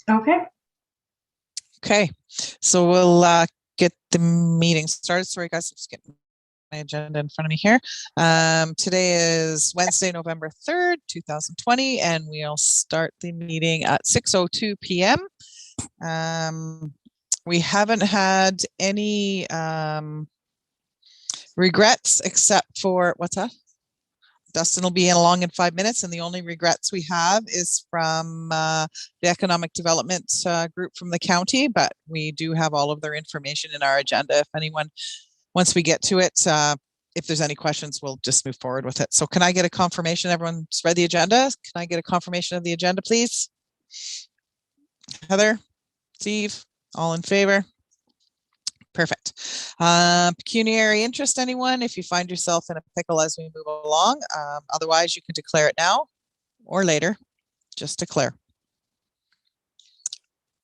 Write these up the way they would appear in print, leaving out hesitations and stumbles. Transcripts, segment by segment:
Okay. Okay, so we'll get the meeting started. Sorry, guys, I'm just getting my agenda in front of me here. Today is Wednesday, November 3rd, 2020, and we'll start the meeting at 6:02 p.m. We haven't had any regrets except for, what's that? Dustin will be along in 5 minutes, and the only regrets we have is from the economic development group from the county, but we do have all of their information in our agenda. If anyone, once we get to it, if there's any questions, we'll just move forward with it. So can I get a confirmation? Everyone's read the agenda? Can I get a confirmation of the agenda, please? Heather, Steve, all in favor? Perfect. Pecuniary interest, anyone? If you find yourself in a pickle as we move along, otherwise you can declare it now or later. Just declare.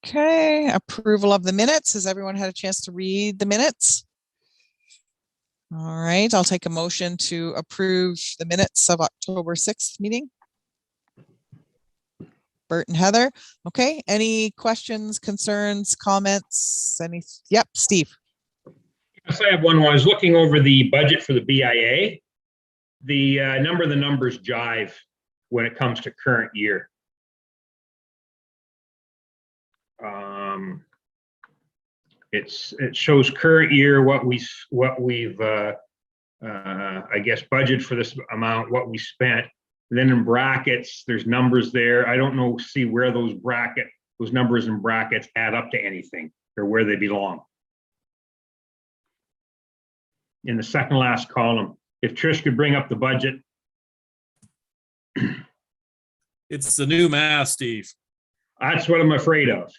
Okay, approval of the minutes. Has everyone had a chance to read the minutes? All right, I'll take a motion to approve the minutes of October 6th meeting. Bert and Heather. Okay, any questions, concerns, comments? Yep, Steve. Yes, I have one. When I was looking over the budget for the BIA, the numbers jive when it comes to current year. It shows current year what we've I guess budgeted for this amount, what we spent. And then in brackets, there's numbers there. I don't see where those numbers in brackets add up to anything or where they belong. In the second last column, if Trish could bring up the budget. It's the new math, Steve. That's what I'm afraid of.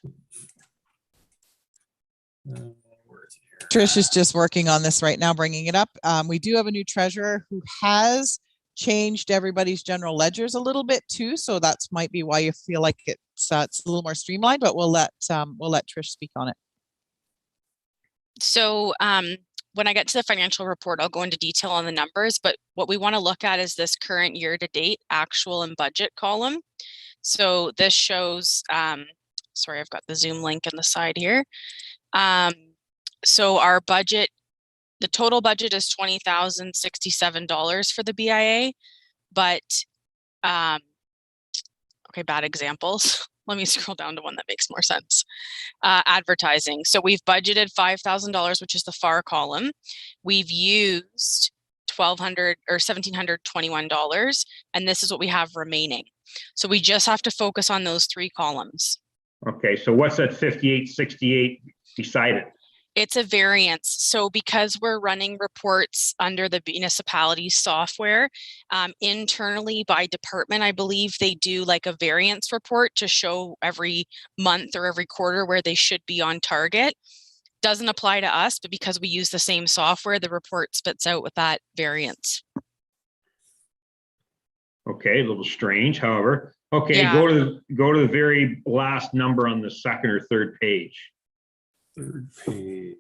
Where is it here? Trish is just working on this right now, bringing it up. We do have a new treasurer who has changed everybody's general ledgers a little bit too, so that's might be why you feel like it's a little more streamlined. But we'll let Trish speak on it. So when I get to the financial report, I'll go into detail on the numbers, but what we want to look at is this current year to date actual and budget column. So this shows, sorry, I've got the Zoom link on the side here. So our budget, the total budget is $20,067 for the BIA, but, okay, bad examples. Let me scroll down to one that makes more sense. Advertising. So we've budgeted $5,000, which is the far column. We've used $1,200 or $1,721, and this is what we have remaining. So we just have to focus on those three columns. Okay, so what's that 5868 beside it? It's a variance. So because we're running reports under the municipality software, internally by department, I believe they do like a variance report to show every month or every quarter where they should be on target. Doesn't apply to us, but because we use the same software, the report spits out with that variance. Okay, a little strange, however. Okay, Yeah. go to the very last number on the second or third page. Third page.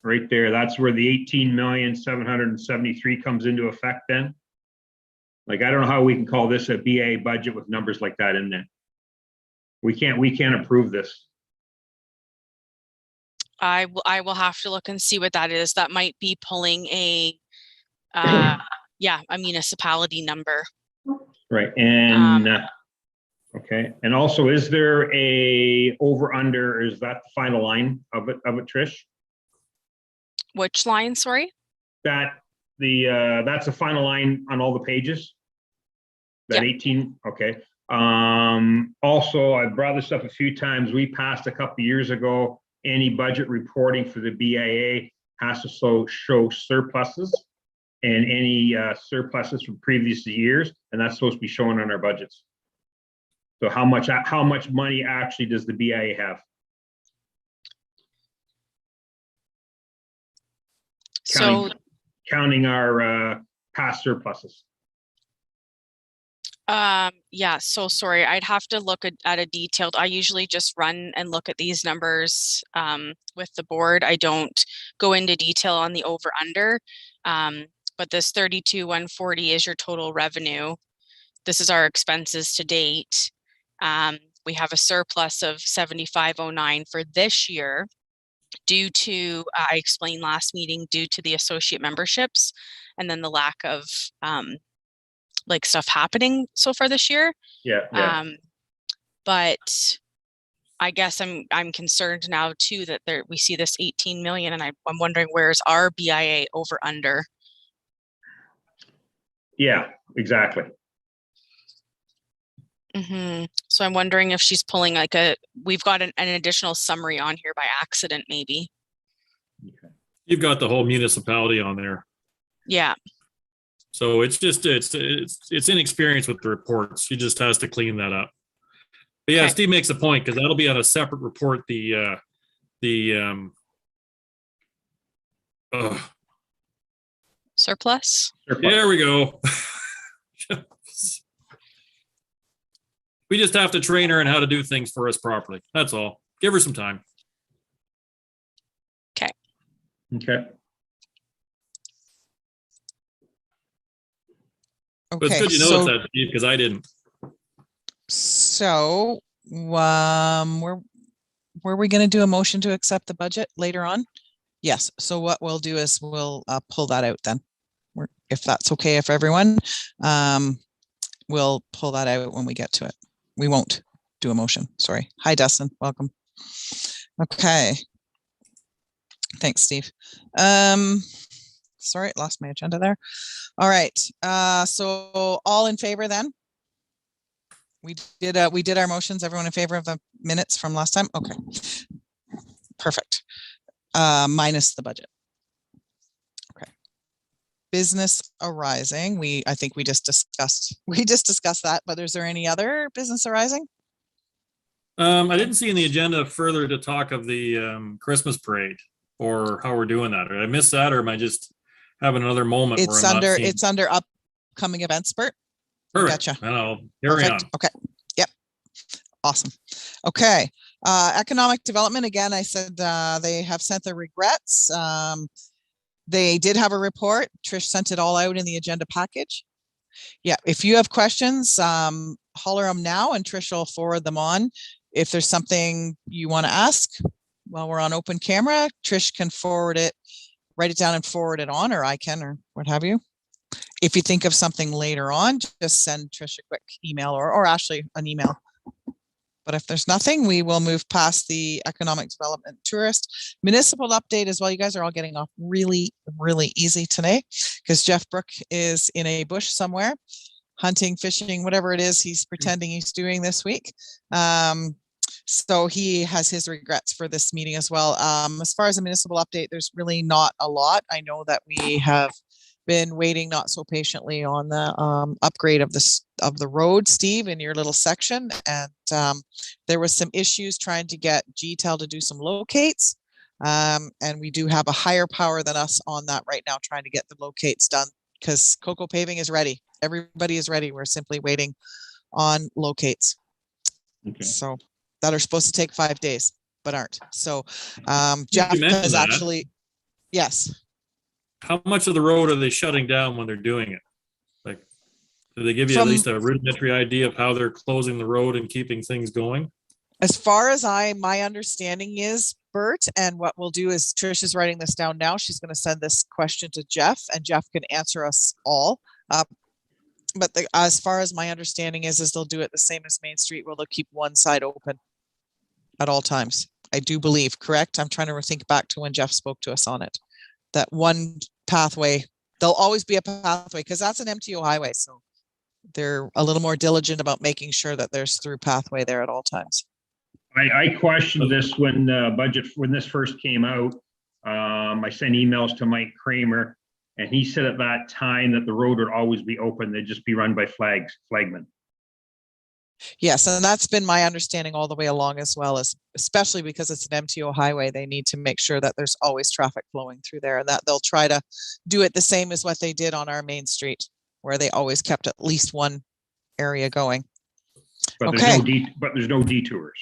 Right there, that's where the 18,773,000 comes into effect then. Like, I don't know how we can call this a BA budget with numbers like that in there. We can't approve this. I will have to look and see what that is. That might be pulling a yeah, a municipality number. Right, and okay, and also, is there a over under? Is that the final line of it, Trish? Which line? Sorry. That's the final line on all the pages. That 18. Okay. Also, I brought this up a few times. We passed a couple of years ago. Any budget reporting for the BIA has to show surpluses and any surpluses from previous years, and that's supposed to be shown on our budgets. So how much money actually does the BIA have? Counting our past surpluses. Yeah, so sorry, I'd have to look at a detailed, I usually just run and look at these numbers with the board. I don't go into detail on the over under, but this 32,140 is your total revenue. This is our expenses to date. we have a surplus of 7509 for this year due to, I explained last meeting, due to the associate memberships and then the lack of like stuff happening so far this year. Yeah. But I guess I'm concerned now too that we see this 18 million, and I'm wondering where's our BIA over under. Yeah, exactly. So I'm wondering if she's pulling like we've got an additional summary on here by accident, maybe. Okay. You've got the whole municipality on there. Yeah. So it's just, it's inexperience with the reports. She just has to clean that up. But yeah, Okay. Steve makes a point because that'll be on a separate report. Surplus. There we go. We just have to train her in how to do things for us properly. That's all. Give her some time. Okay. But it's Okay, good you know it's that, Steve, because I didn't. so were we going to do a motion to accept the budget later on? Yes. So what we'll do is we'll pull that out then, if that's okay for everyone. We'll pull that out when we get to it. We won't do a motion. Sorry. Hi, Dustin. Welcome. Okay. Thanks, Steve. Sorry, lost my agenda there. All right. So all in favor then? We did our motions. Everyone in favor of the minutes from last time? Okay. Perfect. Minus the budget. Okay. Business arising. I think we just discussed that, but is there any other business arising? I didn't see in the agenda further to talk of the Christmas parade or how we're doing that. Did I miss that, or am I just having another moment It's where I'm under not seeing... it's under upcoming events, Bert. Perfect. Gotcha. I'll carry on. Okay. Yep. Awesome. Okay. Economic development. Again, I said they have sent their regrets. They did have a report. Trish sent it all out in the agenda package. Yeah. If you have questions, holler them now and Trish will forward them on. If there's something you want to ask while we're on open camera, Trish can forward it, write it down and forward it on, or I can, or what have you. If you think of something later on, just send Trish a quick email or Ashley an email. But if there's nothing, we will move past the economic development tourist. Municipal update as well. You guys are all getting off really, really easy today because Jeff Brook is in a bush somewhere, hunting, fishing, whatever it is he's pretending he's doing this week. So he has his regrets for this meeting as well. As far as a municipal update, there's really not a lot. I know that we have been waiting not so patiently on the upgrade of the road, Steve, in your little section, and there was some issues trying to get GTEL to do some locates, and we do have a higher power than us on that right now, trying to get the locates done because Cocoa Paving is ready. Everybody is ready. We're simply waiting on locates. Okay. So that are supposed to take 5 days, but aren't. So Jeff has actually, yes. How much of the road are they shutting down when they're doing it? Like, do they give you at least a rudimentary idea of how they're closing the road and keeping things going? As far as my understanding is, Bert, and what we'll do is Trish is writing this down now. She's going to send this question to Jeff, and Jeff can answer us all. But as far as my understanding is they'll do it the same as Main Street, where they'll keep one side open at all times. I do believe, correct? I'm trying to think back to when Jeff spoke to us on it. That one pathway, there'll always be a pathway because that's an MTO highway. So they're a little more diligent about making sure that there's through pathway there at all times. I questioned this when when this first came out. I sent emails to Mike Kramer, and he said at that time that the road would always be open. They'd just be run by flagmen. Yes, and that's been my understanding all the way along as well, as especially because it's an MTO highway, they need to make sure that there's always traffic flowing through there, and that they'll try to do it the same as what they did on our Main Street, where they always kept at least one area going. But okay. There's no detours.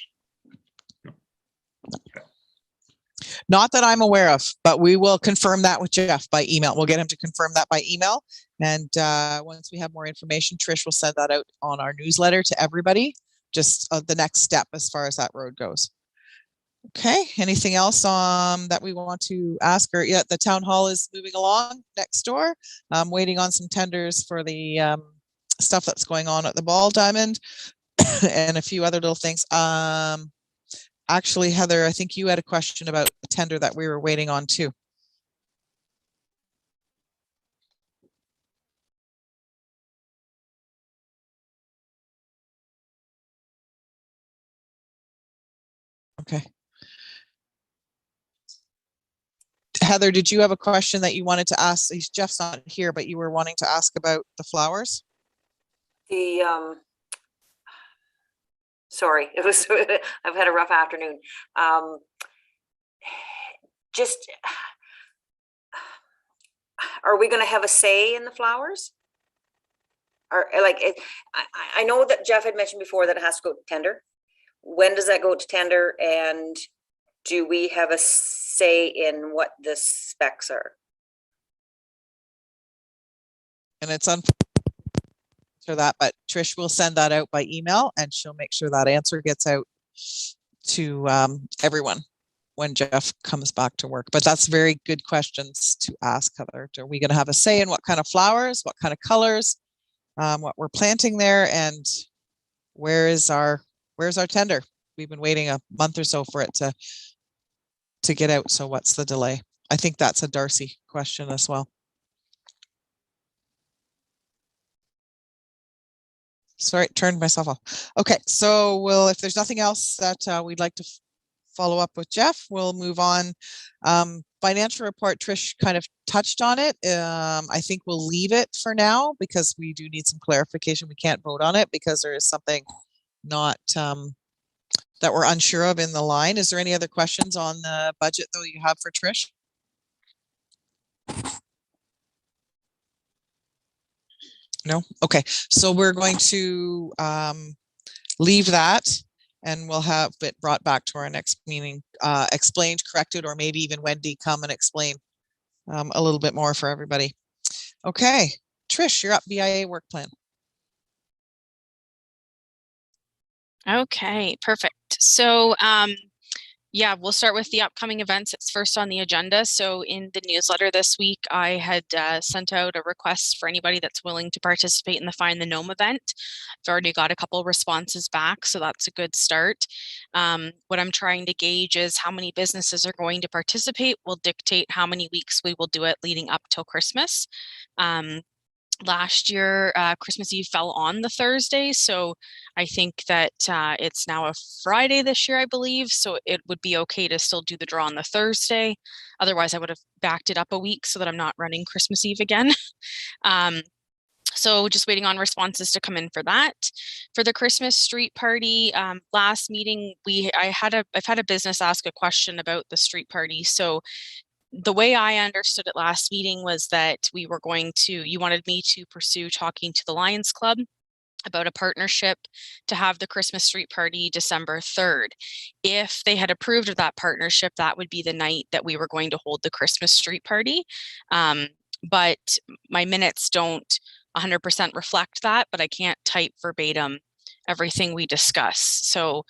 Not that I'm aware of, but we will confirm that with Jeff by email. We'll get him to confirm that by email. And once we have more information, Trish will send that out on our newsletter to everybody. just the next step as far as that road goes. Okay, anything else that we want to ask? Or yeah, the town hall is moving along next door. I'm waiting on some tenders for the stuff that's going on at the ball diamond and a few other little things. Actually, Heather, I think you had a question about a tender that we were waiting on too. Okay. Heather, did you have a question that you wanted to ask? Jeff's not here, but you were wanting to ask about the flowers? Sorry, it was, I've had a rough afternoon. Just, are we gonna have a say in the flowers? Or like, I know that Jeff had mentioned before that it has to go to tender. When does that go to tender, and do we have a say in what the specs are? And it's for that, but Trish will send that out by email, and she'll make sure that answer gets out to everyone when Jeff comes back to work. But that's very good questions to ask, Heather. Are we going to have a say in what kind of flowers, what kind of colors, what we're planting there, and where's our tender? We've been waiting a month or so for it to get out. So what's the delay? I think that's a Darcy question as well. Sorry, turned myself off. Okay, so if there's nothing else that we'd like to follow up with Jeff, we'll move on. Financial report, Trish kind of touched on it. I think we'll leave it for now because we do need some clarification. We can't vote on it because there is something not that we're unsure of in the line. Is there any other questions on the budget though you have for Trish? No? Okay, so we're going to leave that, and we'll have it brought back to our next meeting, explained, corrected, or maybe even Wendy come and explain a little bit more for everybody. Okay, Trish, you're up. BIA work plan. Okay, perfect. So yeah, we'll start with the upcoming events. It's first on the agenda. So in the newsletter this week, I had sent out a request for anybody that's willing to participate in the Find the Gnome event. I've already got a couple responses back, so that's a good start. What I'm trying to gauge is how many businesses are going to participate will dictate how many weeks we will do it leading up till Christmas. Last year, Christmas Eve fell on the Thursday, so I think that it's now a Friday this year, I believe, so it would be okay to still do the draw on the Thursday. Otherwise, I would have backed it up a week so that I'm not running Christmas Eve again. So just waiting on responses to come in for that. For the Christmas street party, last meeting, I've had a business ask a question about the street party. So the way I understood it last meeting was that you wanted me to pursue talking to the Lions Club about a partnership to have the Christmas street party December 3rd. If they had approved of that partnership, that would be the night that we were going to hold the Christmas street party. But my minutes don't 100% reflect that, but I can't type verbatim everything we discuss. So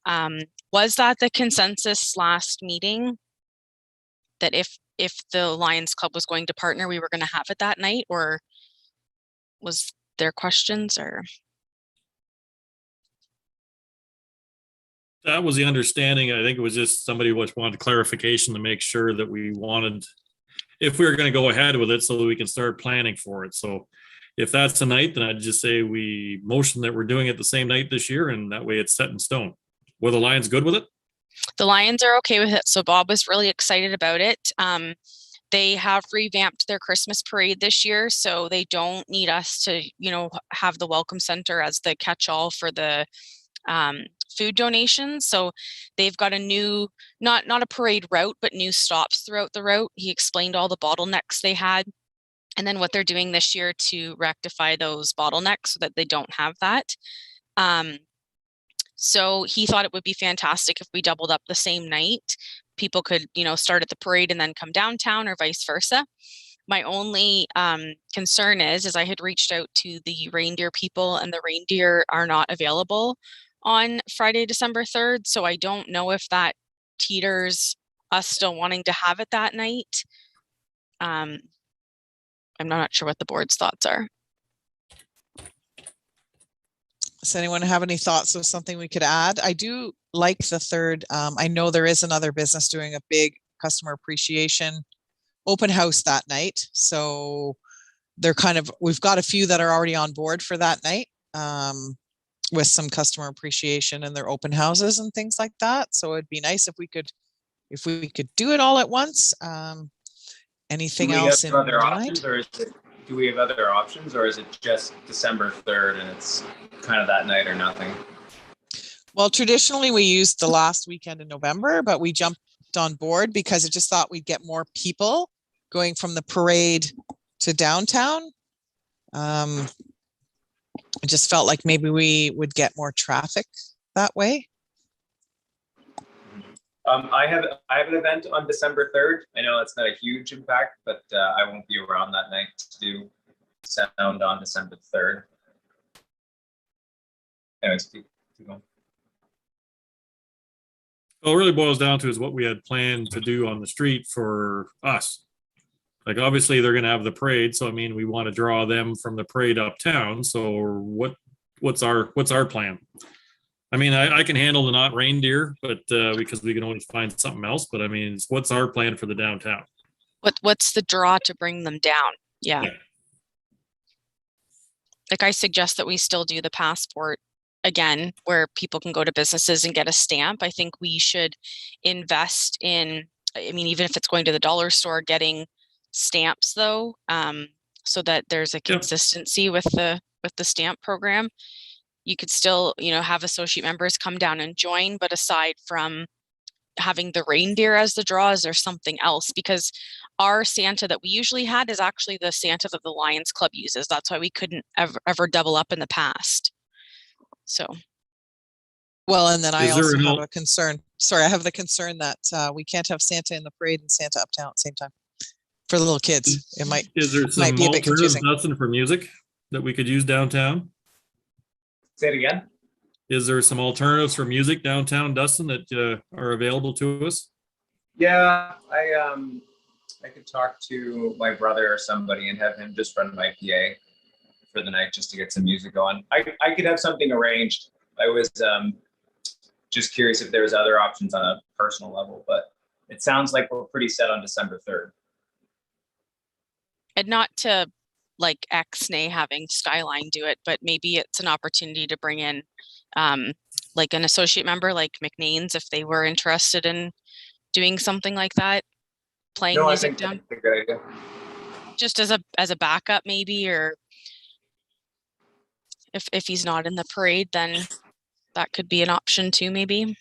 was that the consensus last meeting? That if the Lions Club was going to partner, we were going to have it that night, or was there questions? Or that was the understanding. I think it was just somebody wanted clarification to make sure that we wanted, if we were going to go ahead with it, so that we can start planning for it. So if that's the night, then I'd just say we motion that we're doing it the same night this year, and that way it's set in stone. Were the Lions good with it? The Lions are okay with it. So Bob was really excited about it. They have revamped their Christmas parade this year, so they don't need us to, have the welcome center as the catch-all for the food donations. So they've got a new, not a parade route, but new stops throughout the route. He explained all the bottlenecks they had, and then what they're doing this year to rectify those bottlenecks so that they don't have that. So he thought it would be fantastic if we doubled up the same night. People could, start at the parade and then come downtown, or vice versa. My only concern is I had reached out to the reindeer people, and the reindeer are not available on Friday, December 3rd. So I don't know if that teeters us still wanting to have it that night. I'm not sure what the board's thoughts are. Does anyone have any thoughts of something we could add? I do like the 3rd. I know there is another business doing a big customer appreciation open house that night. So they're we've got a few that are already on board for that night, with some customer appreciation and their open houses and things like that. So it'd be nice if we could do it all at once. Anything else in other mind? options, or do we have other options, or is it just December 3rd and it's kind of that night or nothing? Well, traditionally we used the last weekend in November, but we jumped on board because I just thought we'd get more people going from the parade to downtown. I just felt like maybe we would get more traffic that way. I have an event on December 3rd. I know it's not a huge impact, but I won't be around that night to do sound on December 3rd. Anyways, keep going. Well, it really boils down to is what we had planned to do on the street for us. Like, obviously they're going to have the parade. So, I mean, we want to draw them from the parade uptown. So what's our plan? I mean, I can handle the not reindeer, but because we can always find something else. But I mean, what's our plan for the downtown? What's the draw to bring them down? Yeah. Like, I suggest that we still do the passport again, where people can go to businesses and get a stamp. I think we should invest in, I mean, even if it's going to the dollar store, getting stamps though, so that there's a consistency with the stamp program. You could still, have associate members come down and join, but aside from having the reindeer as the draw, is there something else? Because our Santa that we usually had is actually the Santa that the Lions Club uses. That's why we couldn't ever double up in the past. So. Well, and then I also have a concern. Sorry, I have the concern that we can't have Santa in the parade and Santa uptown at the same time. For the little kids, it might be a bit confusing. Nothing for music that we could use downtown? Say it again. Is there some alternatives for music downtown, Dustin, that are available to us? Yeah, I could talk to my brother or somebody and have him just run my PA for the night just to get some music going. I could have something arranged. I was just curious if there was other options on a personal level, but it sounds like we're pretty set on December 3rd. And not to like X-Nay having Skyline do it, but maybe it's an opportunity to bring in like an associate member like McNain's if they were interested in doing something like that, playing music down. That's a good idea. Just as a backup maybe, or if he's not in the parade, then that could be an option too, maybe.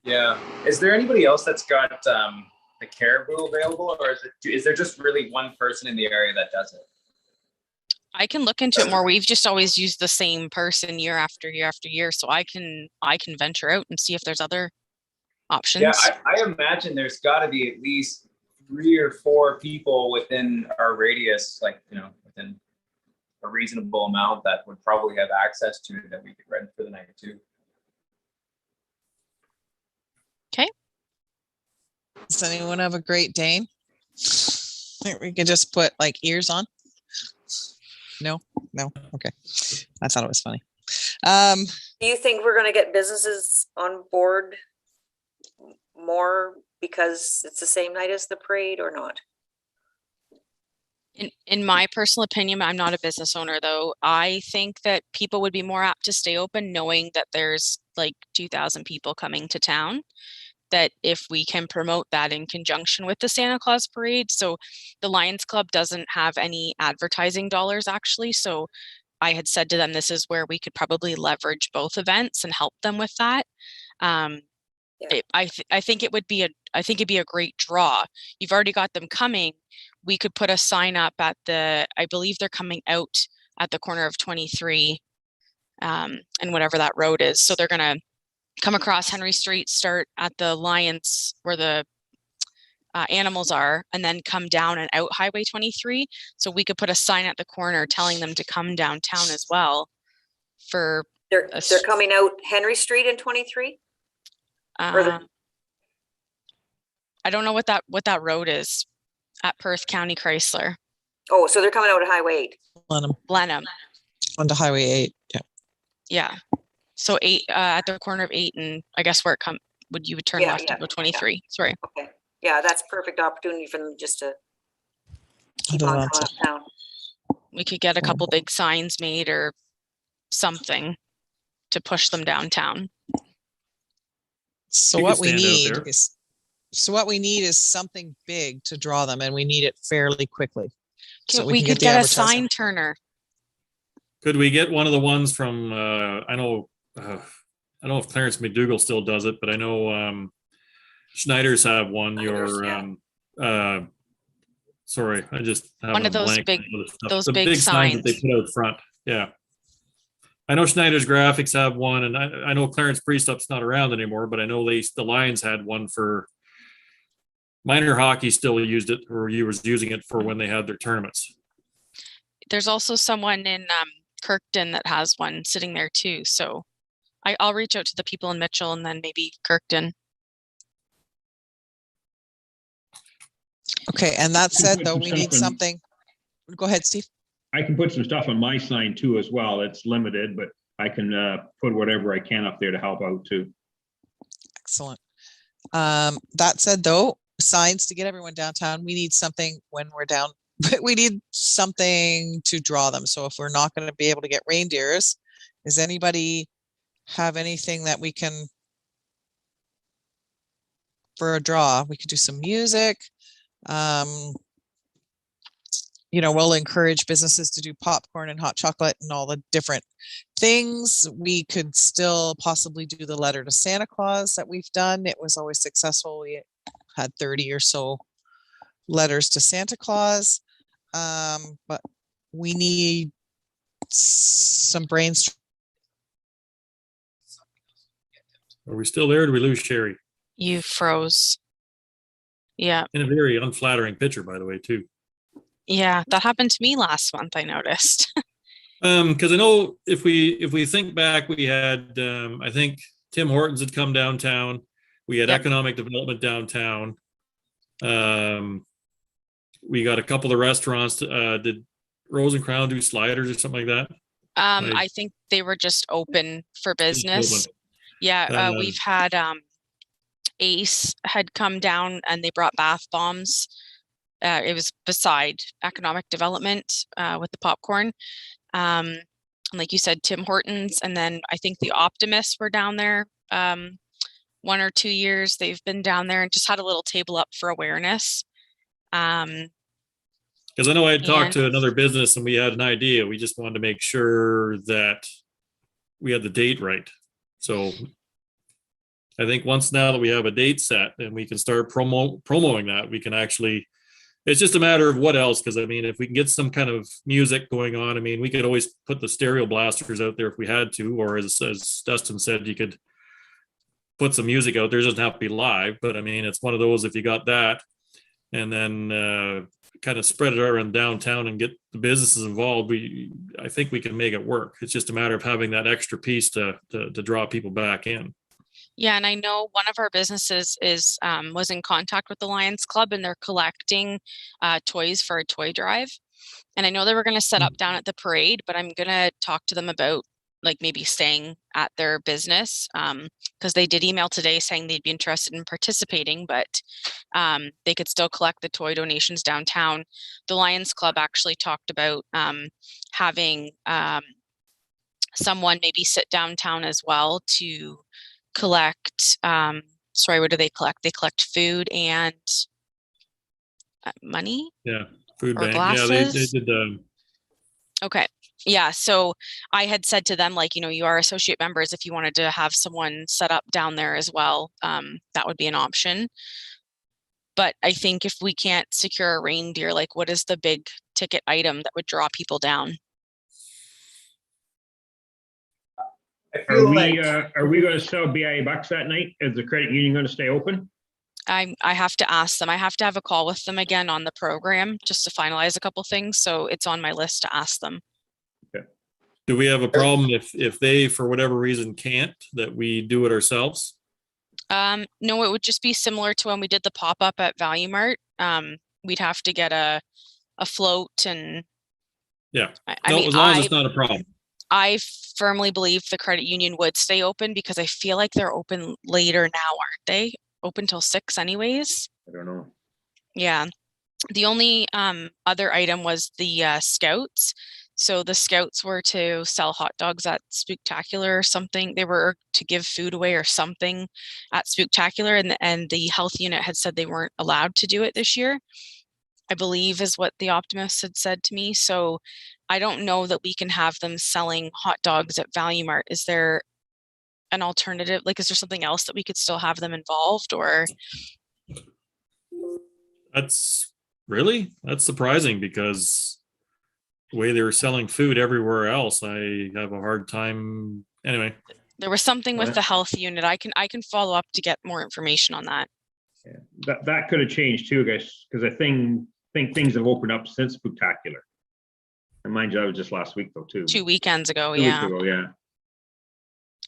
Yeah. Is there anybody else that's got the caribou available, or is there just really one person in the area that does it? I can look into it more. We've just always used the same person year after year after year, so I can venture out and see if there's other options. Yeah, I imagine there's got to be at least 3 or 4 people within our radius, like within a reasonable amount that would probably have access to it that we could rent for the night too. Okay. Does anyone have a Great Dane? We could just put like ears on. No. Okay. I thought it was funny. Do you think we're going to get businesses on board more because it's the same night as the parade or not? In my personal opinion, I'm not a business owner though. I think that people would be more apt to stay open knowing that there's like 2,000 people coming to town. That if we can promote that in conjunction with the Santa Claus parade. So the Lions Club doesn't have any advertising dollars actually. So I had said to them, this is where we could probably leverage both events and help them with that. I think it'd be a great draw. You've already got them coming. We could put a sign up at I believe they're coming out at the corner of 23 and whatever that road is. So they're going to come across Henry Street, start at the Lions where the animals are, and then come down and out Highway 23. So we could put a sign at the corner telling them to come downtown as well for They're That's- coming out Henry Street in 23? Or the- I don't know what that road is at Perth County Chrysler, Oh, so they're coming out of Highway 8. Blenheim, Blenheim. onto Highway 8. Yeah. Yeah. So 8 at the corner of 8 and I guess where it you would turn Yeah, left yeah, to go 23. Sorry. Okay. Yeah, that's perfect opportunity for them just to keep Hold on on coming to- uptown. We could get a couple big signs made or something to push them downtown. So You what could we stand out need there. is, something big to draw them, and we need it fairly quickly. So We can could the get a advertising. sign turner. Could we get one of the ones from, I know, I don't know if Clarence McDougall still does it, but I know Schneider's have one. Schneider's, Sorry, I just have One a of those blank. big- on the stuff. those The big signs that they signs. put out front. Yeah. I know Schneider's Graphics have one, and I know Clarence Priestup's not around anymore, but I know the Lions had one for minor hockey. Still used it, or you was using it for when they had their tournaments. There's also someone in Kirkton that has one sitting there too. So I'll reach out to the people in Mitchell and then maybe Kirkton. Okay, and that said, put though, some we need stuff in- something. Go ahead, Steve. I can put some stuff on my sign too as well. It's limited, but I can put whatever I can up there to help out too. Excellent. That said, though, signs to get everyone downtown, we need something when we're down. We need something to draw them. So if we're not going to be able to get reindeers, does anybody have anything that we can, for a draw? We could do some music. We'll encourage businesses to do popcorn and hot chocolate and all the different things. We could still possibly do the letter to Santa Claus that we've done. It was always successful. We had 30 or so letters to Santa Claus. But we need some brainstorm. Are we still there? Or did we lose Sherry? You froze. Yeah. In a very unflattering picture, by the way, too. Yeah. That happened to me last month, I noticed. Because I know if we think back, we had I think Tim Hortons had come downtown. We had Yep. economic development downtown. We got a couple of restaurants. Did Rose and Crown do sliders or something like that? I think they were just open for business. open. Yeah. Um, We've had Ace had come down and they brought bath bombs. It was beside economic development with the popcorn. And like you said, Tim Hortons, and then I think the Optimists were down there 1 or 2 years. They've been down there and just had a little table up for awareness. Because I know I had talked And- to another business and we had an idea. We just wanted to make sure that we had the date right. So I think now that we have a date set and we can start promoting that, we can actually, it's just a matter of what else. Because I mean, if we can get some kind of music going on, I mean, we could always put the stereo blasters out there if we had to, or as Dustin said, you could put some music out there. It doesn't have to be live, but I mean, it's one of those, if you got that and then kind of spread it around downtown and get the businesses involved, I think we can make it work. It's just a matter of having that extra piece to draw people back in. Yeah, and I know one of our businesses was in contact with the Lions Club, and they're collecting toys for a toy drive. And I know they were going to set up down at the parade, but I'm going to talk to them about like maybe staying at their business, because they did email today saying they'd be interested in participating, but they could still collect the toy donations downtown. The Lions Club actually talked about having someone maybe sit downtown as well to collect, what do they collect? They collect food and money. Yeah, food Or bank. Yeah, they glasses? did. Okay. Yeah. So I had said to them, like, you are associate members. If you wanted to have someone set up down there as well, that would be an option. But I think if we can't secure a reindeer, like what is the big ticket item that would draw people down? I Are feel we, like are we going to sell BIA bucks that night? Is the credit union going to stay open? I have to ask them. I have to have a call with them again on the program just to finalize a couple things. So it's on my list to ask them. Do we have a problem if they, for whatever reason, can't, that we do it ourselves? No, it would just be similar to when we did the pop-up at Value Mart. We'd have to get a float and Yeah. I No, mean, as long as it's not a problem. I firmly believe the credit union would stay open because I feel like they're open later now, aren't they? Open till 6 anyways. I don't know. Yeah. The only other item was the scouts. So the scouts were to sell hot dogs at Spooktacular or something. They were to give food away or something at Spooktacular, and the health unit had said they weren't allowed to do it this year, I believe is what the Optimist had said to me. So I don't know that we can have them selling hot dogs at Value Mart. Is there an alternative? Like, is there something else that we could still have them involved, or? That's surprising, because the way they were selling food everywhere else, I have a hard time. Anyway, There was something with Yeah. the health unit. I can follow up to get more information on that. Yeah. That could have changed too, guys, because I think things have opened up since Spectacular. And mind you, that was just last week though, too. 2 weekends ago, 2 weeks yeah. ago, yeah.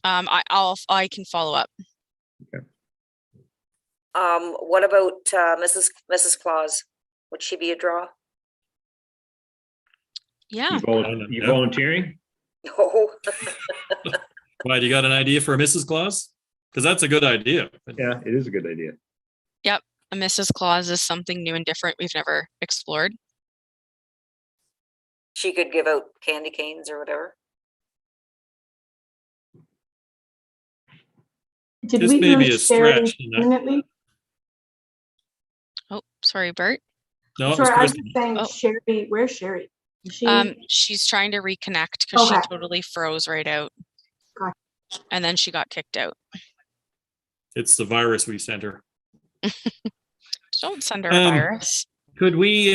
I can follow up. What about Mrs. Claus? Would she be a draw? Yeah. You Yeah. volunteering? No. why, do you got an idea for a Mrs. Claus? Because that's a good idea. Yeah, it is a good idea. A Mrs. Claus is something new and different we've never explored. She could give out candy canes or whatever. Did This we may be lose a Sherry stretch. permanently? Oh, sorry, Bert. No, it was Sorry, I was Kristen. just saying, Oh. Sherry, where's Sherry? Is she, She's trying to reconnect because Okay. she totally froze right out. Gotcha. And then she got kicked out. It's the virus we sent her. Don't send her a virus. Could we,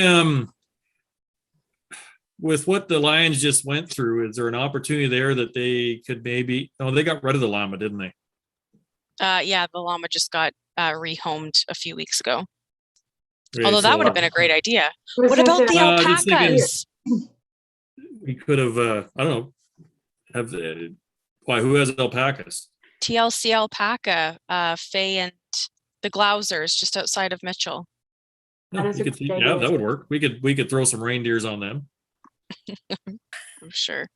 with what the Lions just went through, is there an opportunity there that they could maybe, oh, they got rid of the llama, didn't they? Yeah, the llama just got rehomed a few weeks ago. Okay, Although that so would have been a great idea. I was What gonna about say, the I'm just thinking- alpacas? we could have, I don't know, have the, why, who has alpacas? TLC alpaca, Faye and the Glausers just outside of Mitchell. That Yeah, is you a could, great yeah, idea. that would work. We could throw some reindeers on them. I'm sure.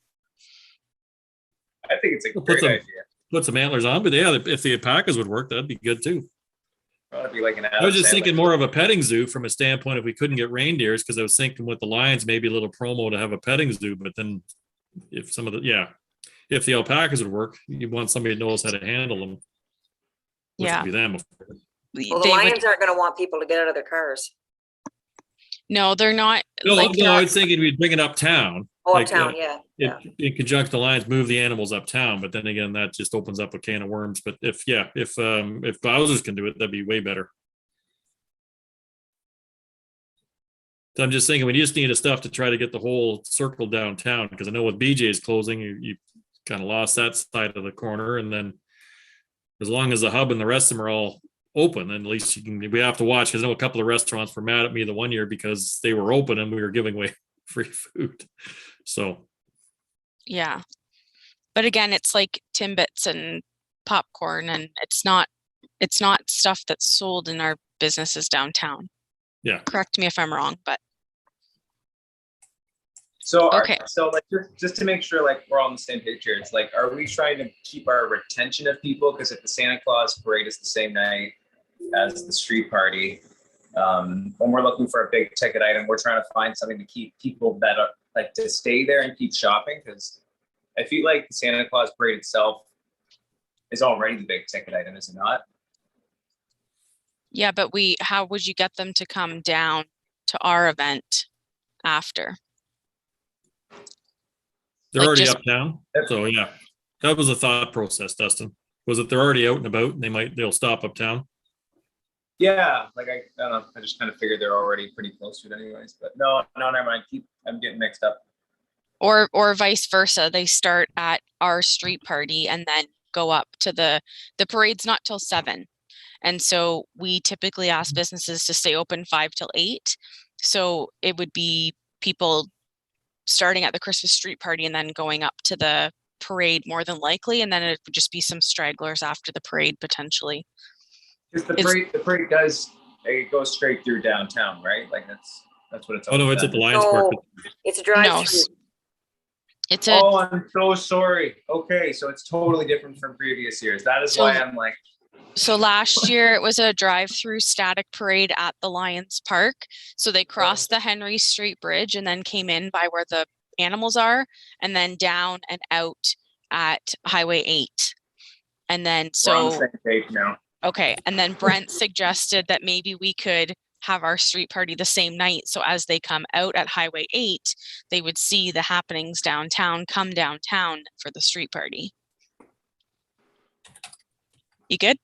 I think it's a We'll put great some- idea. Put some antlers on, but yeah, if the alpacas would work, that'd be good too. Probably be like an I was just Adam thinking Sandler. more of a petting zoo from a standpoint if we couldn't get reindeers, because I was thinking with the Lions, maybe a little promo to have a petting zoo, but then if some of the, if the alpacas would work, you want somebody who knows how to handle them. Which Yeah. would be them. Well, the They would, Lions aren't gonna want people to get out of their cars. no, they're not. No, like, no, I was thinking we'd bring it uptown. Oh, Like, uptown, yeah. In conjunction, the Lions move the animals uptown, but then again, that just opens up a can of worms. But if Glausers can do it, that'd be way better. So I'm just thinking we just need a stuff to try to get the whole circle downtown, because I know with BJ's closing, you kind of lost that side of the corner, and then as long as the hub and the rest of them are all open, then at least you can. We have to watch, because I know a couple of restaurants were mad at me the one year because they were open and we were giving away free food. So Yeah. But again, it's like Timbits and popcorn, and it's not stuff that's sold in our businesses downtown. yeah, Correct me if I'm wrong, but So, Okay. so like just to make sure like we're all on the same page here, it's like, are we trying to keep our retention of people? Because if the Santa Claus parade is the same night as the street party, when we're looking for a big ticket item, we're trying to find something to keep people that are like to stay there and keep shopping. Because I feel like the Santa Claus parade itself is already the big ticket item, is it not? yeah, but how would you get them to come down to our event after? they're Like, already just- uptown. So yeah, that was a thought process, Dustin. Was it they're already out and about and they'll stop uptown? Yeah, like I don't know. I just kind of figured they're already pretty close to it anyways. But no, never mind. I'm getting mixed up. Or vice versa. They start at our street party and then go up to the parade's not till 7. And so we typically ask businesses to stay open 5 till 8. So it would be people starting at the Christmas street party and then going up to the parade more than likely, and then it would just be some stragglers after the parade potentially. Because the It's- parade does, it goes straight through downtown, right? Like that's what it's. Oh, no, always it's at the been. Lions Park. No, it's a No, drive-through. it's a Oh, I'm so sorry. Okay, so it's totally different from previous years. That is So- why I'm like, So last year it was a drive-through static parade at the Lions Park. So they crossed the Henry Street Bridge and then came in by where the animals are, and then down and out at Highway 8. And then we're on the so same page now. okay, and then Brent suggested that maybe we could have our street party the same night. So as they come out at Highway 8, they would see the happenings downtown, come downtown for the street party. You good?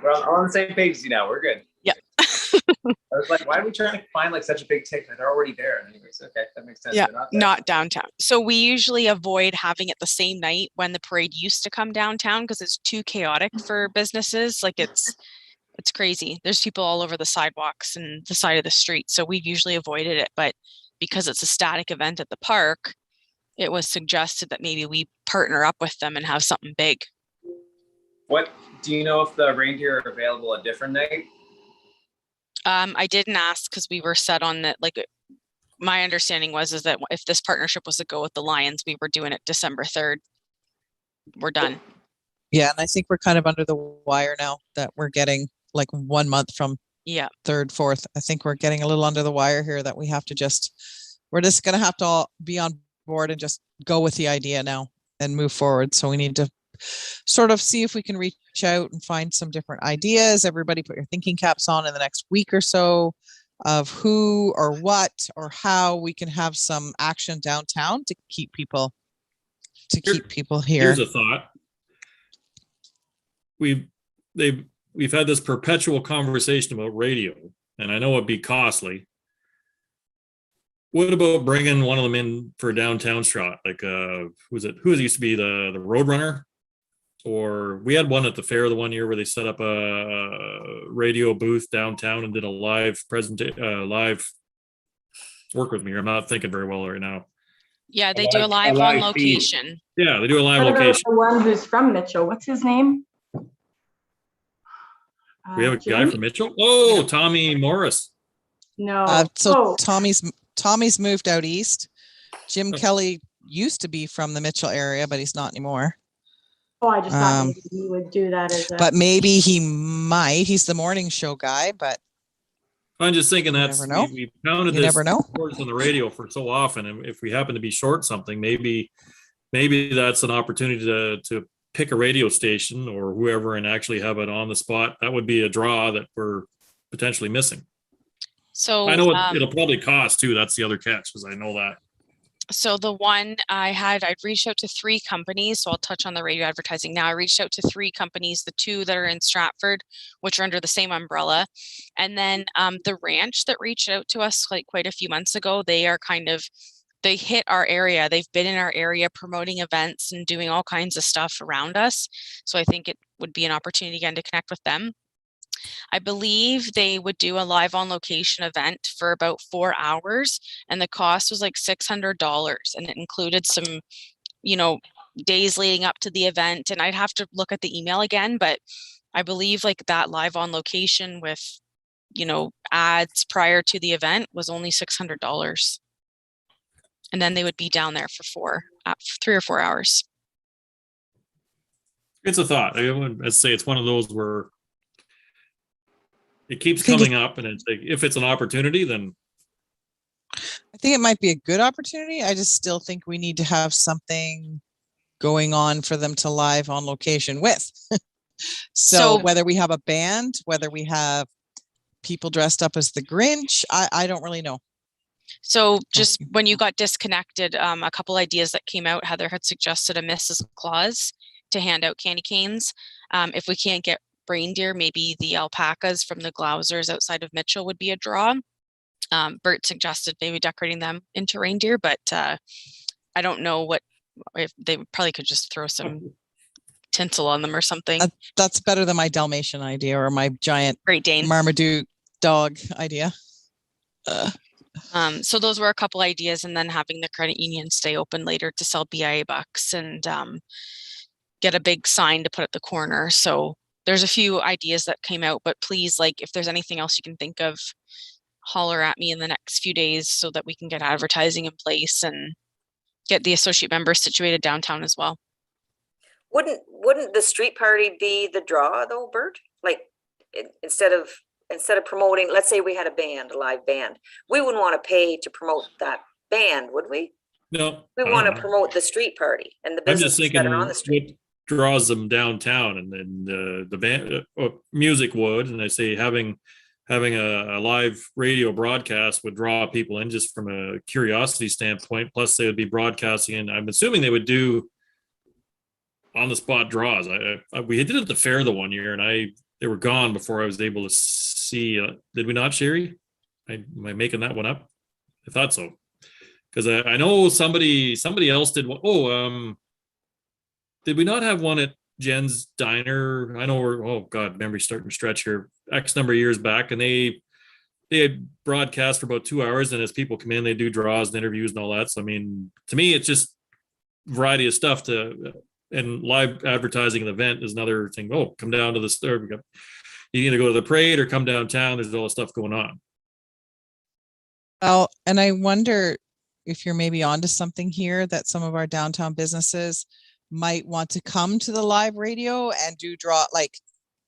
We're on the same page now. We're good. Yeah. I was like, why are we trying to find like such a big ticket? They're already there. Anyways, okay, that makes sense. Yeah, They're not there. not downtown. So we usually avoid having it the same night when the parade used to come downtown because it's too chaotic for businesses. Like it's crazy. There's people all over the sidewalks and the side of the street. So we've usually avoided it, but because it's a static event at the park, it was suggested that maybe we partner up with them and have something big. What do you know if the reindeer are available a different night? I didn't ask because we were set on that. Like my understanding was is that if this partnership was to go with the Lions, we were doing it December 3rd. We're done. Yeah, and I think we're kind of under the wire now that we're getting like 1 month from Yeah. 3rd, 4th. I think we're getting a little under the wire here that we're just going to have to all be on board and just go with the idea now and move forward. So we need to sort of see if we can reach out and find some different ideas. Everybody put your thinking caps on in the next week or so of who or what or how we can have some action downtown to keep people here. Here's a thought. We've had this perpetual conversation about radio, and I know it'd be costly. What about bringing one of them in for a downtown shot? Like, who used to be the Roadrunner? Or we had one at the fair the one year where they set up a radio booth downtown and did a live live work with me. I'm not thinking very well right now. Yeah, they do a live on location. Yeah, they do a live What about location. the one who's from Mitchell? What's his name? We have a guy Jim? from Mitchell. Oh, Tommy Morris. No. So Oh, Tommy's moved out east. Jim Oh. Kelly used to be from the Mitchell area, but he's not anymore. I just thought um, maybe he would do that as a. But maybe he might. He's the morning show guy, but I'm just thinking You that's never know. we pounded you this never know. words on the radio for so often, and if we happen to be short something, maybe that's an opportunity to pick a radio station or whoever and actually have it on the spot. That would be a draw that we're potentially missing. So I know it'll probably cost too. That's the other catch, because I know that. So the one I'd reached out to 3 companies. So I'll touch on the radio advertising now. I reached out to 3 companies, the 2 that are in Stratford, which are under the same umbrella. And then the ranch that reached out to us like quite a few months ago, they hit our area. They've been in our area promoting events and doing all kinds of stuff around us. So I think it would be an opportunity again to connect with them. I believe they would do a live on location event for about 4 hours, and the cost was like $600, and it included some, days leading up to the event. And I'd have to look at the email again, but I believe like that live on location with, ads prior to the event was only $600. And then they would be down there for 3 or 4 hours. It's a thought. I'd say it's one of those where it keeps I think coming up, and it's like, if it's an opportunity, then I think it might be a good opportunity. I just still think we need to have something going on for them to live on location with. So whether we have a band, whether we have people dressed up as the Grinch, I don't really know. So just when you got disconnected, a couple ideas that came out, Heather had suggested a Mrs. Claus to hand out candy canes. If we can't get reindeer, maybe the alpacas from the Glausers outside of Mitchell would be a draw. Bert suggested maybe decorating them into reindeer, but I don't know if they probably could just throw some tinsel on them or something. That's better than my Dalmatian idea or my giant Great Dane. Marmaduke dog idea. So those were a couple ideas, and then having the credit union stay open later to sell BIA bucks and get a big sign to put at the corner. So there's a few ideas that came out, but please, like, if there's anything else you can think of, holler at me in the next few days so that we can get advertising in place and get the associate members situated downtown as well. Wouldn't the street party be the draw though, Bert? Like instead of promoting, let's say we had a live band, we wouldn't want to pay to promote that band, would we? No. We want to promote the street party and the I'm just businesses thinking that are on the street. what draws them downtown, and then the band music would, and I say having a live radio broadcast would draw people in just from a curiosity standpoint. Plus they would be broadcasting, and I'm assuming they would do on the spot draws. We did it at the fair the one year, and they were gone before I was able to see. Did we not, Sherry? Am I making that one up? I thought so. Because I know somebody else did one. Did we not have one at Jen's Diner? I know memory's starting to stretch here. X number of years back, and they had broadcast for about 2 hours, and as people come in, they do draws and interviews and all that. So I mean, to me, it's just variety of stuff and live advertising an event is another thing. Oh, come down to the store. You either go to the parade or come downtown. There's all this stuff going on. Well, and I wonder if you're maybe onto something here, that some of our downtown businesses might want to come to the live radio and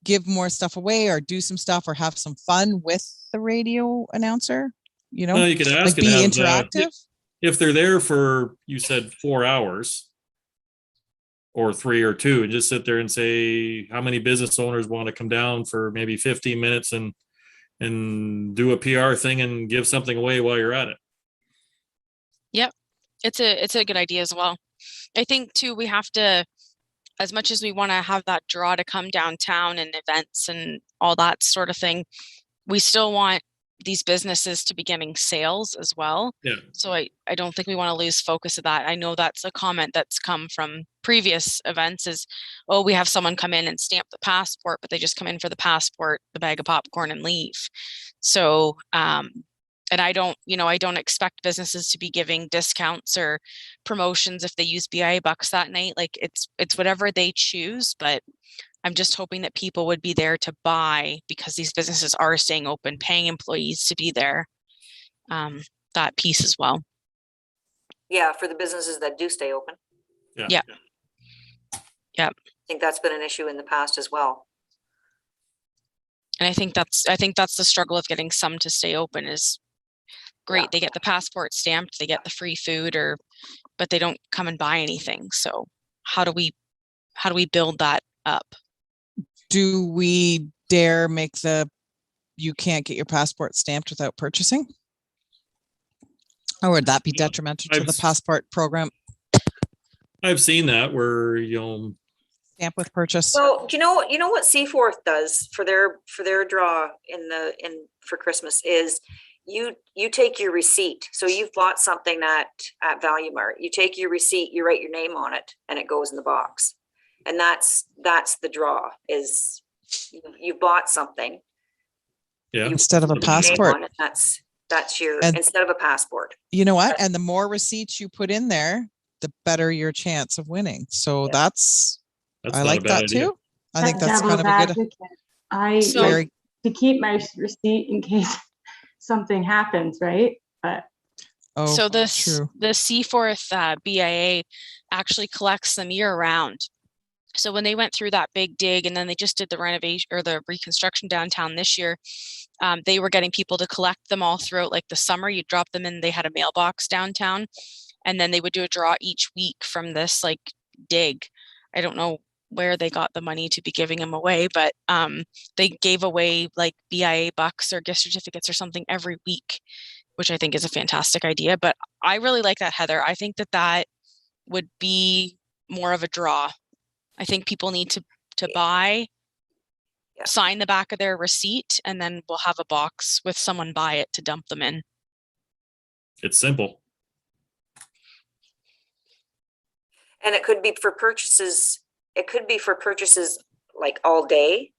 give more stuff away, or do some stuff, or have some fun with the radio announcer, Well, you could ask be interactive. If they're there for, you said 4 hours or 3 or 2, and just sit there and say how many business owners want to come down for maybe 15 minutes and do a PR thing and give something away while you're at it. Yep. It's a good idea as well. I think too, we have to, as much as we want to have that draw to come downtown and events and all that sort of thing, we still want these businesses to be getting sales as well. Yeah. So I don't think we want to lose focus of that. I know that's a comment that's come from previous events is, oh, we have someone come in and stamp the passport, but they just come in for the passport, the bag of popcorn, and leave. So, and I don't expect businesses to be giving discounts or promotions if they use BIA bucks that night. Like it's whatever they choose, but I'm just hoping that people would be there to buy because these businesses are staying open, paying employees to be there. That piece as well. Yeah, for the businesses that do stay open. Yeah. I think that's been an issue in the past as well. And I think that's the struggle of getting some to stay open is great. Yeah. They get the passport stamped, they get the free food, but they don't come and buy anything. So how do we build that up? Do we dare make you can't get your passport stamped without purchasing? Or would that be detrimental to the passport program? I've seen that where Stamp with purchase. Well, you know what Seaforth does for their draw for Christmas is you take your receipt. So you've bought something at Value Mart. You take your receipt, you write your name on it, and it goes in the box. And that's the draw is you bought something. Yeah. Instead of a passport. That's your instead of a passport. You know what? And the more receipts you put in there, the better your chance of winning. So Yeah. I like that idea. too. I think that's kind of a good. To keep my receipt in case something happens, right? But so the Seaforth BIA actually collects them year round. So when they went through that big dig and then they just did the renovation or the reconstruction downtown this year, they were getting people to collect them all throughout like the summer. You drop them in, they had a mailbox downtown, and then they would do a draw each week from this like dig. I don't know where they got the money to be giving them away, but they gave away like BIA bucks or gift certificates or something every week, which I think is a fantastic idea. But I really like that, Heather. I think that would be more of a draw. I think people need to buy, sign the back of their receipt, and then we'll have a box with someone by it to dump them in. It's simple. And it could be for purchases. It could be for purchases like all day,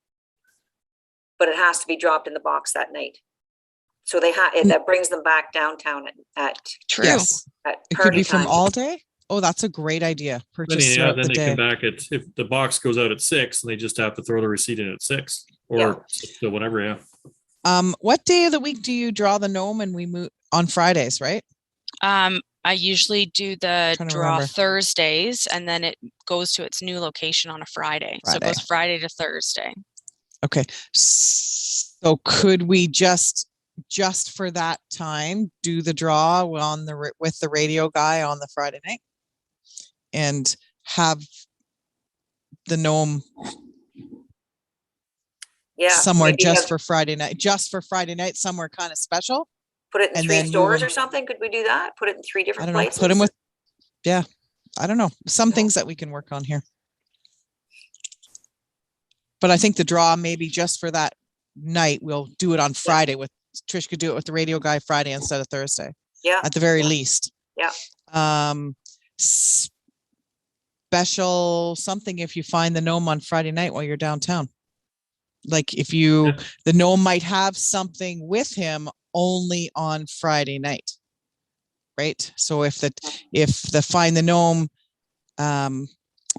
but it has to be dropped in the box that night. So that brings them back downtown at True. Yes, at it could party be from time. all day. Oh, that's a great idea. Then, Purchase yeah, throughout then the they come day. back if the box goes out at 6, and they just have to throw the receipt in at 6 or whatever. Yeah. What day of the week do you draw the gnome? And we move on Fridays, right? I usually do the Trying to draw remember. Thursdays, and then it goes to its new location on a Friday. So it goes Friday to Thursday. Okay. So could we just for that time do the draw with the radio guy on the Friday night and have the gnome somewhere just for Friday night, somewhere kind of special? Put it in and 3 then stores or something? Could we do that? Put it in 3 different places? Put him with, I don't know. Some things that we can work on here. But I think the draw maybe just for that night, we'll do it on Friday Trish could do it with the radio guy Friday instead of Thursday. Yeah. At the very least. Yeah. Special something if you find the gnome on Friday night while you're downtown. Like the gnome might have something with him only on Friday night. Right. So if the find the gnome,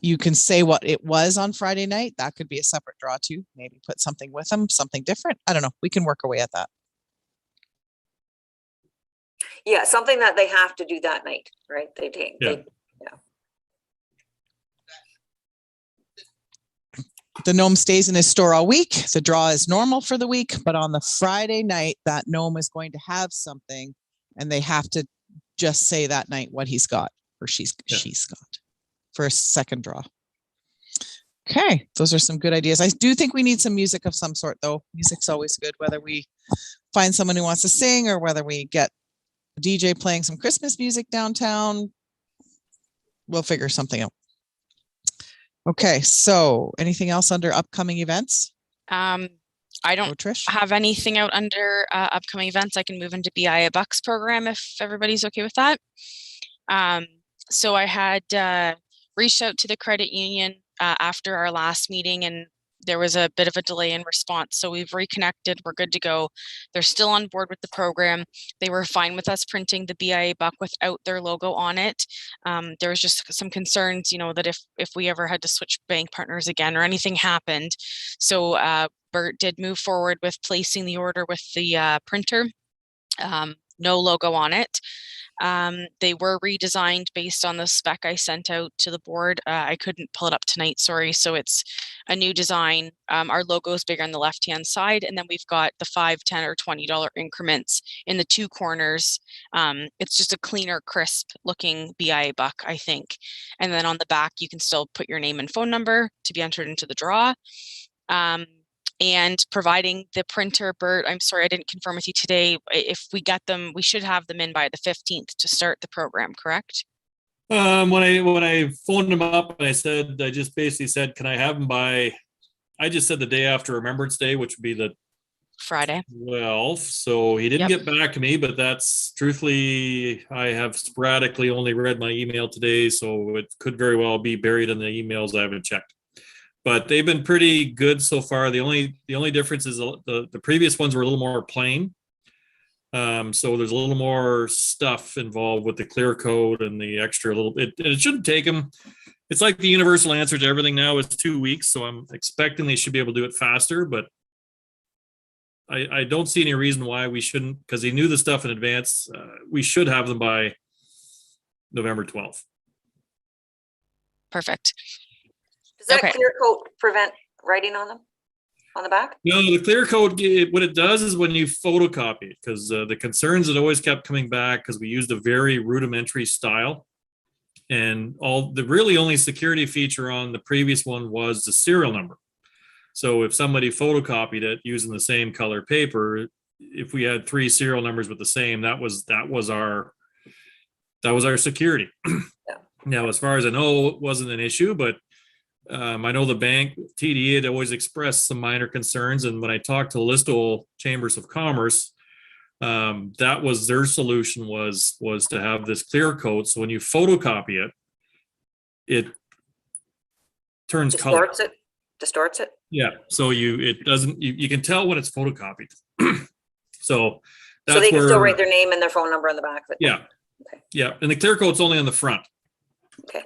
you can say what it was on Friday night. That could be a separate draw too. Maybe put something with them, something different. I don't know. We can work our way at that. Yeah, something that they have to do that night, right? The gnome stays in his store all week. The draw is normal for the week, but on the Friday night, that gnome is going to have something, and they have to just say that night what he's got or she's got for a second draw. Okay, those are some good ideas. I do think we need some music of some sort, though. Music's always good, whether we find someone who wants to sing or whether we get a DJ playing some Christmas music downtown. We'll figure something out. Okay, so anything else under upcoming events? I don't Trish? have anything out under upcoming events. I can move into BIA Bucks program if everybody's okay with that. So I had reached out to the credit union after our last meeting, and there was a bit of a delay in response. So we've reconnected. We're good to go. They're still on board with the program. They were fine with us printing the BIA buck without their logo on it. There was just some concerns, that if we ever had to switch bank partners again or anything happened. So Bert did move forward with placing the order with the printer. No logo on it. They were redesigned based on the spec I sent out to the board. I couldn't pull it up tonight, sorry. So it's a new design. Our logo is bigger on the left-hand side, and then we've got the $5, $10, or $20 increments in the 2 corners. It's just a cleaner, crisp looking BIA buck, I think. And then on the back, you can still put your name and phone number to be entered into the draw. And providing the printer, Bert, I'm sorry, I didn't confirm with you today. If we get them, we should have them in by the 15th to start the program, correct? When I phoned him up and I just basically said, can I have them by, I just said the day after Remembrance Day, which would be the Friday. 12th. So he didn't get back to me, but that's truthfully, I have sporadically only read my email today. So it could very well be buried in the emails I haven't checked. But they've been pretty good so far. The only difference is the previous ones were a little more plain. So there's a little more stuff involved with the clear code and the extra little bit. It shouldn't take them. It's like the universal answer to everything now is 2 weeks. So I'm expecting they should be able to do it faster, but I don't see any reason why we shouldn't, because he knew the stuff in advance. We should have them by November 12th. Perfect. Does that clear coat prevent writing on them, on the back? No, the clear code, what it does is when you photocopy it, because the concerns that always kept coming back, because we used a very rudimentary style, and the really only security feature on the previous one was the serial number. So if somebody photocopied it using the same color paper, if we had 3 serial numbers with the same, that was our security. Yeah. Now, as far as I know, it wasn't an issue, but I know the bank, TD, had always expressed some minor concerns. And when I talked to the Listowel Chambers of Commerce, that was their solution was to have this clear coat. So when you photocopy it, it turns color. Distorts it? Yeah. So you can tell when it's photocopied. So So that's they can still where, write their name and their phone number on the back of it? yeah. Okay. Yeah, and the clear coat's only on the front. Okay.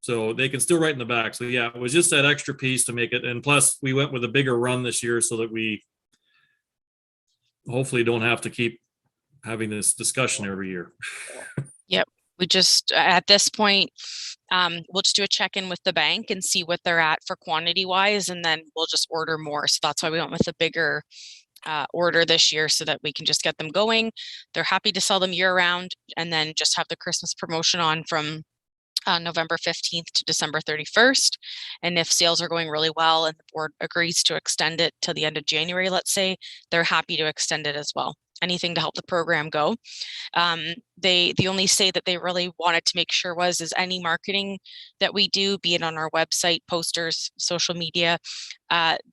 So they can still write in the back. So yeah, it was just that extra piece to make it. And plus we went with a bigger run this year so that we hopefully don't have to keep having this discussion every year. We just, at this point, we'll just do a check-in with the bank and see what they're at for quantity wise, and then we'll just order more. So that's why we went with a bigger order this year, so that we can just get them going. They're happy to sell them year round, and then just have the Christmas promotion on from November 15th to December 31st. And if sales are going really well and the board agrees to extend it till the end of January, let's say, they're happy to extend it as well. Anything to help the program go. The only say that they really wanted to make sure is any marketing that we do, be it on our website, posters, social media,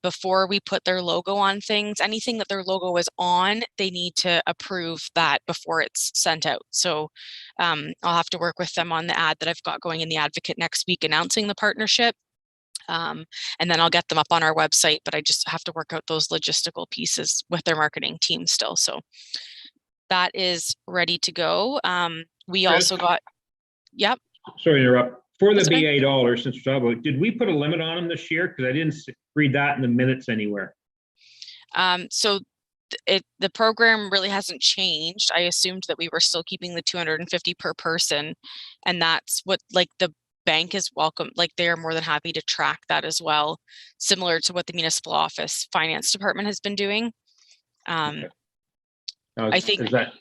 before we put their logo on things, anything that their logo is on, they need to approve that before it's sent out. So I'll have to work with them on the ad that I've got going in the Advocate next week announcing the partnership. And then I'll get them up on our website, but I just have to work out those logistical pieces with their marketing team still. So that is ready to go. We Chris? also got, yep. Sorry to interrupt. For the That's okay. BA since we're talking about, did we put a limit on them this year? Because I didn't read that in the minutes anywhere. So the program really hasn't changed. I assumed that we were still keeping the 250 per person, and that's what, like, the bank is welcome, like they are more than happy to track that as well, similar to what the municipal office finance department has been doing. Okay. I think, is that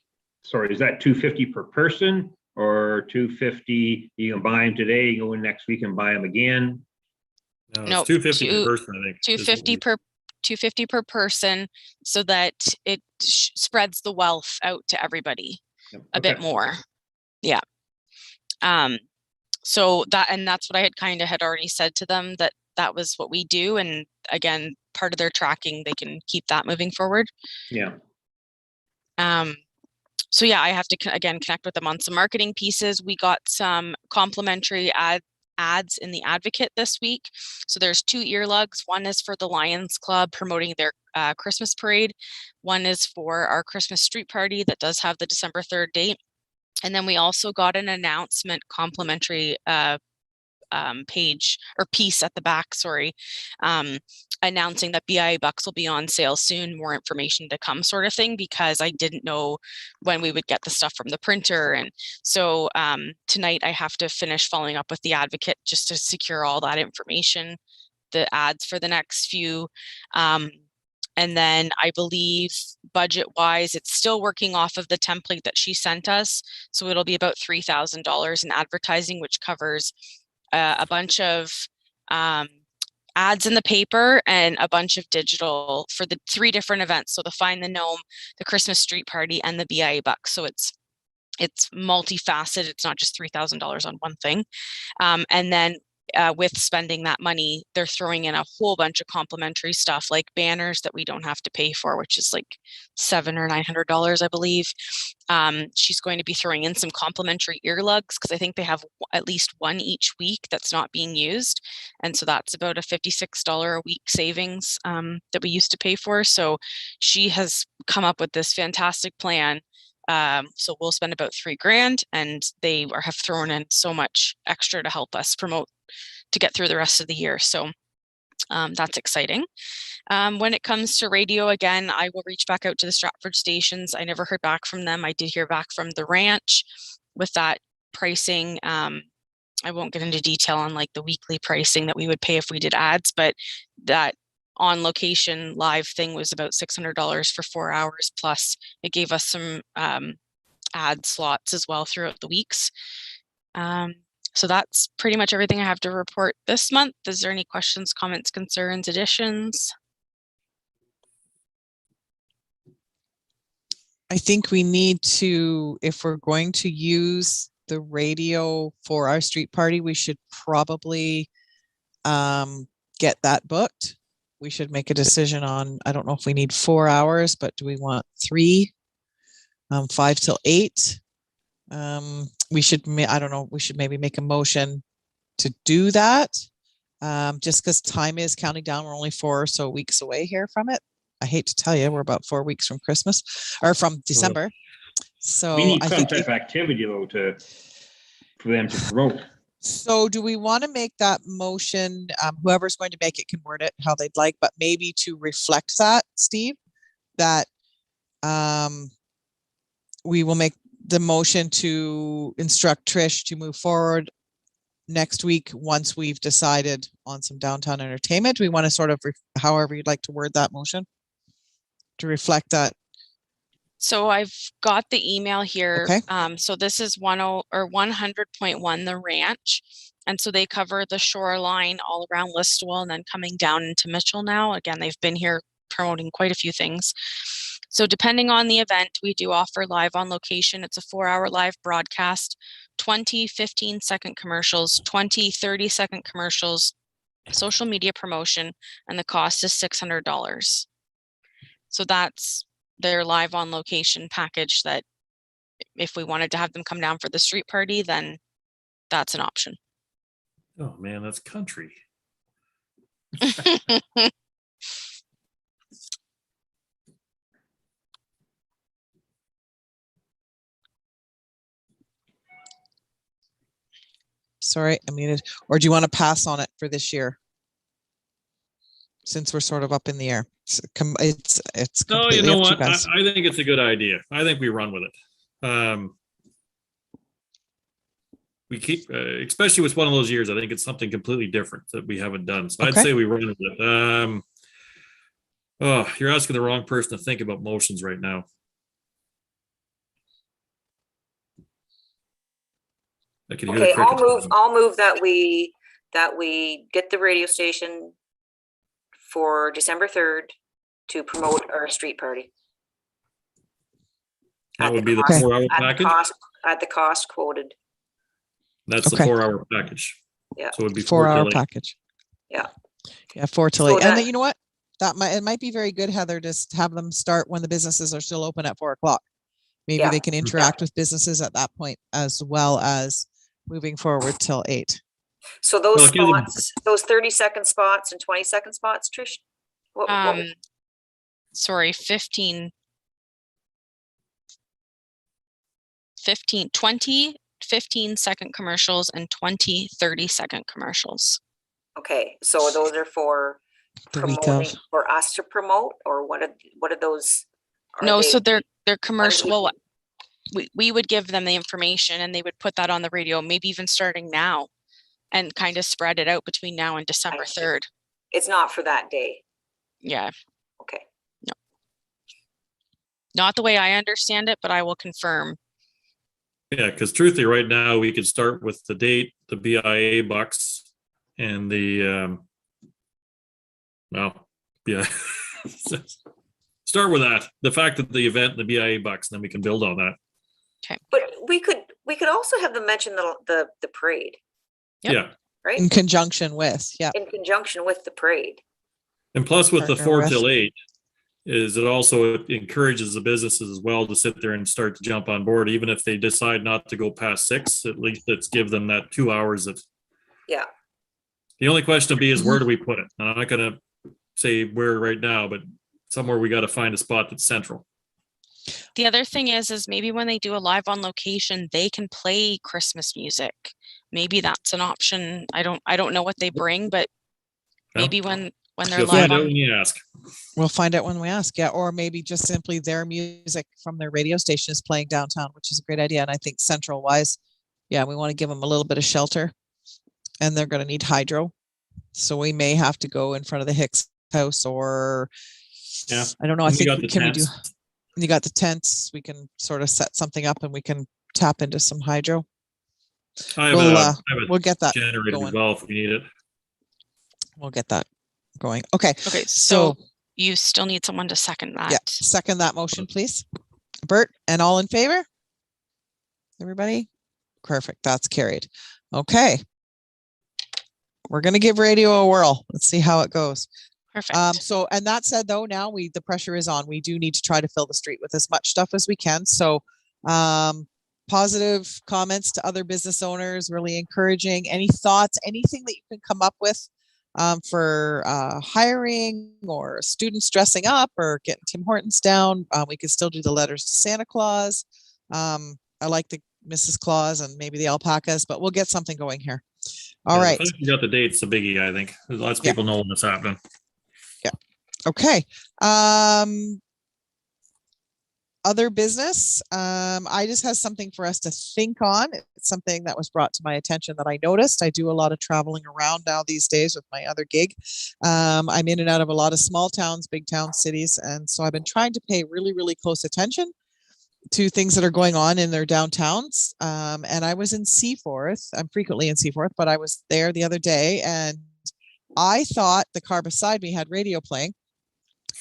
250 per person or 250? You can buy them today, you go in next week and buy them again. No, it's 250 per person, I think. 250 per person, so that it spreads the wealth out to everybody a bit more. Yeah. So that's what I had already said to them, that was what we do. And again, part of their tracking, they can keep that moving forward. Yeah. So yeah, I have to again connect with them on some marketing pieces. We got some complimentary ads in the Advocate this week. So there's 2 earlugs. One is for the Lions Club promoting their Christmas parade. One is for our Christmas street party that does have the December 3rd date. And then we also got an announcement complimentary page or piece at the back, announcing that BIA Bucks will be on sale soon, more information to come, sort of thing, because I didn't know when we would get the stuff from the printer. And so tonight I have to finish following up with the Advocate just to secure all that information, the ads for the next few. And then I believe budget wise, it's still working off of the template that she sent us. So it'll be about $3,000 in advertising, which covers a bunch of ads in the paper and a bunch of digital for the 3 different events. So the Find the Gnome, the Christmas street party, and the BIA Bucks. So it's multifaceted. It's not just $3,000 on one thing. And then with spending that money, they're throwing in a whole bunch of complimentary stuff, like banners that we don't have to pay for, which is like $700 or $900, I believe. She's going to be throwing in some complimentary earlugs, because I think they have at least one each week that's not being used. And so that's about a $56 a week savings that we used to pay for. So she has come up with this fantastic plan. So we'll spend about $3,000, and they have thrown in so much extra to help us promote to get through the rest of the year. So that's exciting. When it comes to radio, again, I will reach back out to the Stratford stations. I never heard back from them. I did hear back from the ranch with that pricing. I won't get into detail on like the weekly pricing that we would pay if we did ads, but that on location live thing was about $600 for 4 hours. Plus it gave us some ad slots as well throughout the weeks. So that's pretty much everything I have to report this month. Is there any questions, comments, concerns, additions? I think we need to, if we're going to use the radio for our street party, we should probably get that booked. We should make a decision on, I don't know if we need 4 hours, but do we want 3, 5 till 8? We should, I don't know, we should maybe make a motion to do that. Just because time is counting down. We're only 4 or so weeks away here from it. I hate to tell you, we're about 4 weeks from Christmas or from December. So We need I some think type of activity though for them to promote. so do we want to make that motion? Whoever's going to make it can word it how they'd like, but maybe to reflect that, Steve, that we will make the motion to instruct Trish to move forward next week once we've decided on some downtown entertainment. We want to sort of, however you'd like to word that motion to reflect that. So I've got the email here. Okay. So this is 100.1 the ranch. And so they cover the shoreline all around Listowel and then coming down into Mitchell now. Again, they've been here promoting quite a few things. So depending on the event, we do offer live on location. It's a 4-hour live broadcast, 20 15-second commercials, 20 30-second commercials, social media promotion, and the cost is $600. So that's their live on location package that if we wanted to have them come down for the street party, then that's an option. Oh man, that's country. Sorry, I mean, or do you want to pass on it for this year? Since we're sort of up in the air. It's No, completely you know up to what? I guys. think it's a good idea. I think we run with it. We keep, especially with one of those years, I think it's something completely different that we haven't done. So I'd Okay. say we run with it. Oh, you're asking the wrong person to think about motions right now. I can hear the Okay, crickets. I'll move that we get the radio station for December 3rd to promote our street party. That would be the Okay. 4-hour package. At the cost quoted. That's the Okay. 4-hour package. Yeah. So it'd be 4 4-hour till 8. package. Yeah. Yeah, 4 till So 8. And that- then you know what? It might be very good, Heather, to have them start when the businesses are still open at 4 o'clock. Maybe Yeah. they can interact with businesses at that point, as well as moving forward till 8. So those Well, give them- spots, those 30-second spots and 20-second spots, Trish? What- Sorry, 20 15-second commercials and 20 30-second commercials. Okay, so those are for The week promoting, of. for us to promote, or what are those? Are No, so they- they're commercial. we- Well, we would give them the information and they would put that on the radio, maybe even starting now, and kind of spread it out between now and December I see. 3rd. It's not for that day. Yeah, Okay, not the way I understand it, but I will confirm. Yeah, because truthfully, right now, we could start with the date, the BIA bucks, and the, well, yeah. Start with that, the fact that the event, the BIA bucks, then we can build on that. but we could also have them mention the parade, Yep. Yeah, right? In conjunction with, yeah. In conjunction with the parade. and plus with the Partner 4 with. till 8, is it also encourages the businesses as well to sit there and start to jump on board, even if they decide not to go past 6, at least let's give them that 2 hours of. Yeah. The only question to be is where do we put it? And I'm not gonna say where right now, but somewhere we got to find a spot that's central. The other thing is maybe when they do a live on location, they can play Christmas music. Maybe that's an option. I don't know what they bring, but Yeah. maybe when they're You'll live find out on, when you ask. We'll find out when we ask. Yeah. Or maybe just simply their music from their radio station is playing downtown, which is a great idea. And I think central wise, yeah, we want to give them a little bit of shelter, and they're going to need hydro. So we may have to go in front of the Hicks house, or Yeah. I don't know. I And we think got the can we do, tents. you got the tents, we can sort of set something up and we can tap into some hydro. I have We'll, I have We'll a get that generator going. as well if we need it. We'll get that going. Okay. okay, So so you still need someone to second that. yeah, second that motion, please. Bert, and all in favor? Everybody? Perfect. That's carried. Okay. We're going to give radio a whirl. Let's see how it goes. Perfect. So, and that said, though, now the pressure is on. We do need to try to fill the street with as much stuff as we can. So, positive comments to other business owners, really encouraging. Any thoughts, anything that you can come up with for hiring or students dressing up or getting Tim Hortons down. We could still do the letters to Santa Claus. I like the Mrs. Claus and maybe the alpacas, but we'll get something going here. All Yeah, the right. fact you got the date's a biggie, I think. Lots of Yeah. people know when it's happening. Okay. Other business. I just have something for us to think on. It's something that was brought to my attention that I noticed. I do a lot of traveling around now these days with my other gig. I'm in and out of a lot of small towns, big town cities. And so I've been trying to pay really, really close attention to things that are going on in their downtowns. And I was in Seaforth. I'm frequently in Seaforth, but I was there the other day and I thought the car beside me had radio playing.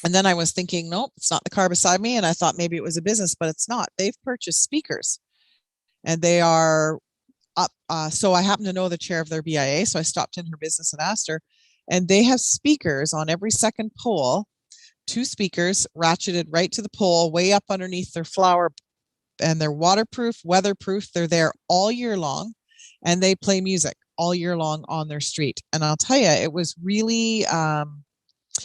And then I was thinking, nope, it's not the car beside me. And I thought maybe it was a business, but it's not. They've purchased speakers and they are up. So I happen to know the chair of their BIA. So I stopped in her business and asked her, and they have speakers on every second pole, 2 speakers ratcheted right to the pole, way up underneath their flower, and they're waterproof, weatherproof. They're there all year long and they play music all year long on their street. And I'll tell you, it was really,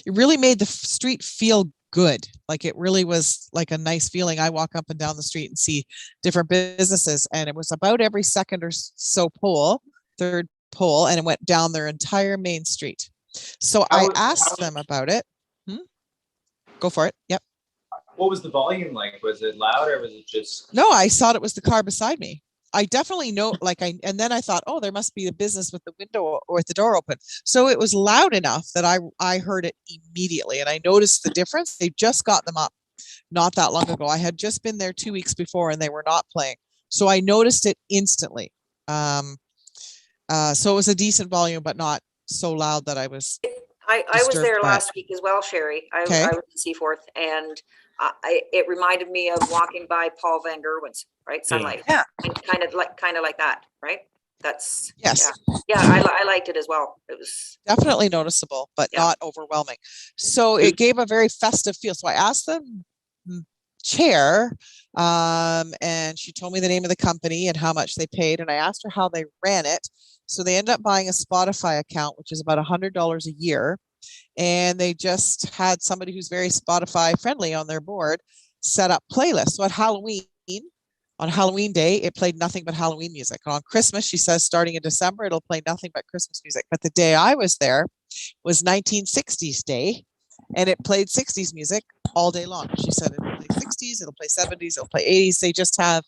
it really made the street feel good. Like it really was like a nice feeling. I walk up and down the street and see different businesses, and it was about every second or so pole, third pole, and it went down their entire main street. So I asked them about it. Go for it. Yep. What was the volume like? Was it loud or was it just? No, I thought it was the car beside me. I definitely know, and then I thought, oh, there must be a business with the window or with the door open. So it was loud enough that I heard it immediately, and I noticed the difference. They just got them up not that long ago. I had just been there 2 weeks before and they were not playing. So I noticed it instantly. So it was a decent volume, but not so loud that I was. I was there last week as well, Sherry. I was in Seaforth, and it reminded me of walking by Paul Van Gerwen's, right? Sunlight. Yeah. And kind of like that, right? That's yes. Yeah, I liked it as well. It was definitely noticeable, but not overwhelming. So it gave a very festive feel. So I asked the chair, and she told me the name of the company and how much they paid, and I asked her how they ran it. So they ended up buying a Spotify account, which is about $100 a year. And they just had somebody who's very Spotify friendly on their board set up playlists. So at Halloween, on Halloween Day, it played nothing but Halloween music. On Christmas, she says, starting in December, it'll play nothing but Christmas music. But the day I was there was 1960s Day, and it played 60s music all day long. She said it'll play 60s, it'll play 70s, it'll play 80s. They just have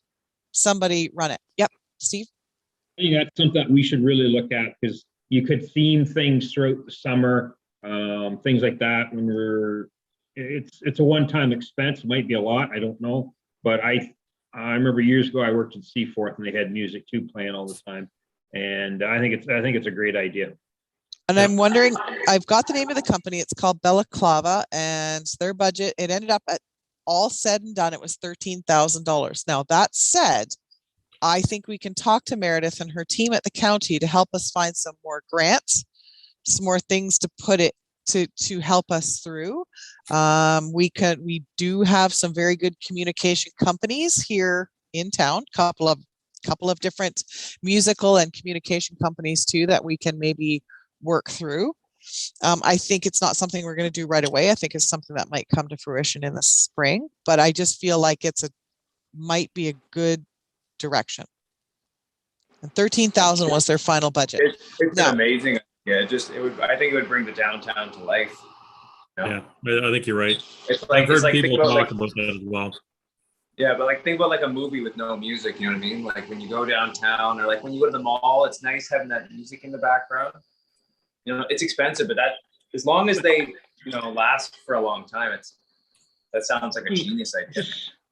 somebody run it. Yep, Steve? I think that's something that we should really look at, because you could theme things throughout the summer, things like that. When it's a one-time expense. It might be a lot, I don't know, but I remember years ago I worked at Seaforth and they had music too playing all the time, and I think it's a great idea. And I'm wondering, I've got the name of the company. It's called Balaclava, and their budget, it ended up at, all said and done, it was $13,000. Now that said, I think we can talk to Meredith and her team at the county to help us find some more grants, some more things to put it to help us through. We do have some very good communication companies here in town, couple of different musical and communication companies too that we can maybe work through. I think it's not something we're going to do right away. I think it's something that might come to fruition in the spring, but I just feel like might be a good direction. And 13,000 was their final budget. It's an amazing idea. I think it would bring the downtown to life. You know? Yeah, I think you're right. I've heard people talk about that as well. Yeah, but think about like a movie with no music, you know what I mean? Like when you go downtown or like when you go to the mall, it's nice having that music in the background. You know, it's expensive, but that as long as they, last for a long time, that sounds like a genius idea.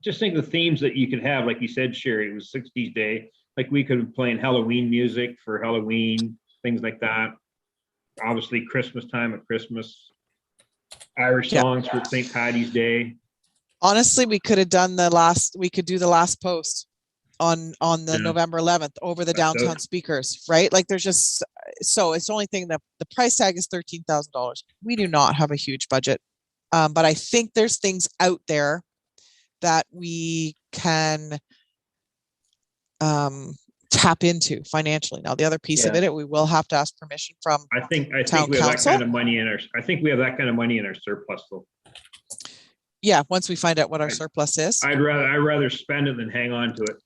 Just think of the themes that you could have, like you said, Sherry, it was 60s Day. Like we could be playing Halloween music for Halloween, things like that. Obviously Christmas time at Christmas, Irish songs for St. Paddy's Day. Honestly, we could do the last post on the November 11th over the downtown speakers, right? Like there's just, so it's the only thing that the price tag is $13,000. We do not have a huge budget. But I think there's things out there that we can tap into financially. Now, the other piece of Yeah. it, we will have to ask permission from I think town we have that council. kind of money in our, I think we have that kind of money in our surplus though. Yeah, once we find out what our surplus is. I'd rather spend it than hang on to it.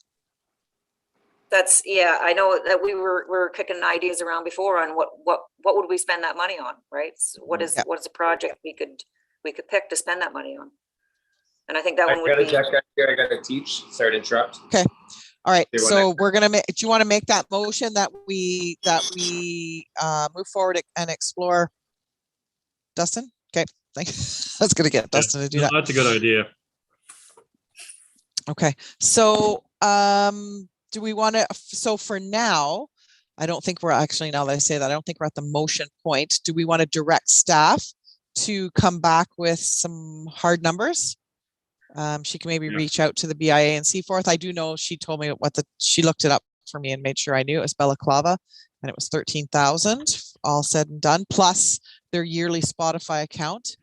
That's, yeah, I know that we were kicking ideas around before on what would we spend that money on, right? So what is a project we could pick to spend that money on? And I think that one would be. I gotta teach. Sorry to interrupt. Okay. All right. Do you So wanna- we're gonna make. Do you want to make that motion that we move forward and explore? Dustin. Okay. Thank you. I was gonna get Dustin to do that. That's a good idea. Okay. So do we want to? So for now, I don't think we're actually, now that I say that, I don't think we're at the motion point. Do we want to direct staff to come back with some hard numbers? She can maybe reach out to the BIA and see forth. I do know she told me what she looked it up for me and made sure I knew it was balaclava, and it was 13,000 all said and done, plus their yearly Spotify account.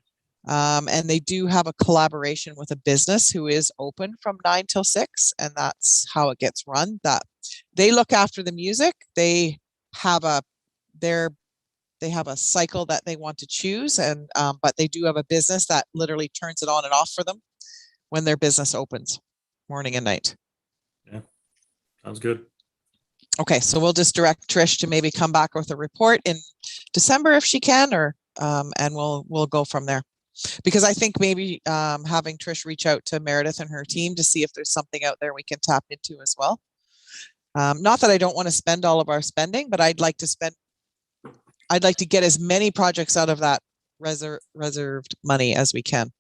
And they do have a collaboration with a business who is open from 9 till 6, and that's how it gets run. That they look after the music. They have a cycle that they want to choose, and but they do have a business that literally turns it on and off for them when their business opens, morning and night. Yeah, sounds good. Okay, so we'll just direct Trish to maybe come back with a report in December if she can, or and we'll go from there. Because I think maybe having Trish reach out to Meredith and her team to see if there's something out there we can tap into as well. Not that I don't want to spend all of our spending, but I'd like to get as many projects out of that reserved money as we can.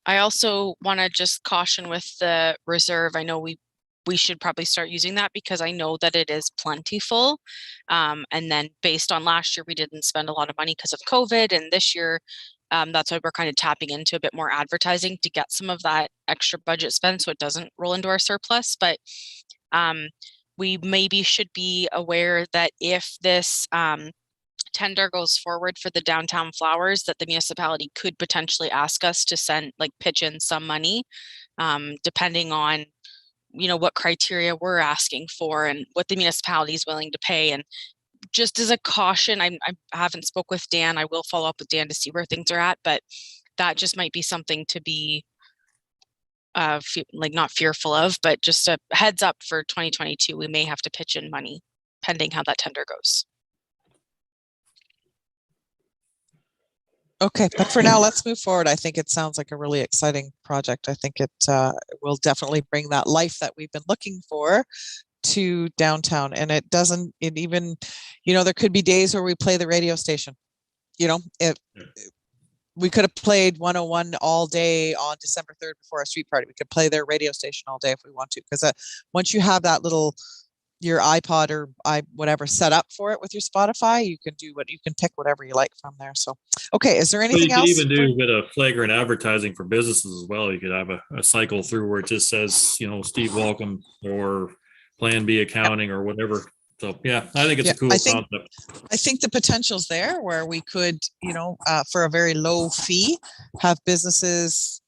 I also want to just caution with the reserve. I know we should probably start using that because I know that it is plentiful. And then based on last year, we didn't spend a lot of money because of COVID. And this year, that's why we're kind of tapping into a bit more advertising to get some of that extra budget spent so it doesn't roll into our surplus. But we maybe should be aware that if this tender goes forward for the downtown flowers, that the municipality could potentially ask us to pitch in some money, depending on what criteria we're asking for and what the municipality is willing to pay. And just as a caution, I haven't spoke with Dan. I will follow up with Dan to see where things are at, but that just might be something to be not fearful of, but just a heads up for 2022. We may have to pitch in money pending how that tender goes. Okay, but for now, let's move forward. I think it sounds like a really exciting project. I think it will definitely bring that life that we've been looking for to downtown. And it even, there could be days where we play the radio station. We could have played 101 all day on December 3rd before our street party. We could play their radio station all day if we want to, because once you have that your iPod or whatever set up for it with your Spotify, you can pick whatever you like from there. So, okay, is there anything else? You could even do a bit of flagrant advertising for businesses as well. You could have a cycle through where it just says, Steve Welcome or Plan B accounting or whatever. So yeah, I think it's a cool concept. I think the potential's there where we could, for a very low fee, have businesses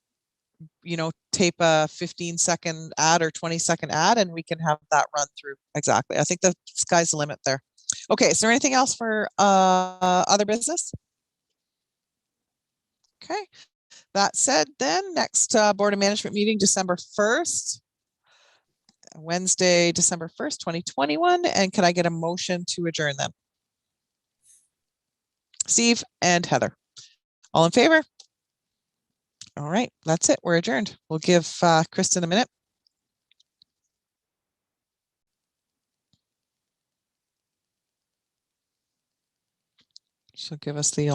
tape a 15-second ad or 20-second ad, and we can have that run through. Exactly. I think the sky's the limit there. Okay. Is there anything else for other business? Okay. That said, then next Board of Management meeting, December 1st, Wednesday, December 1st, 2021. And can I get a motion to adjourn then? Steve and Heather. All in favor? All right, that's it. We're adjourned. We'll give Kristen a minute. She'll give us the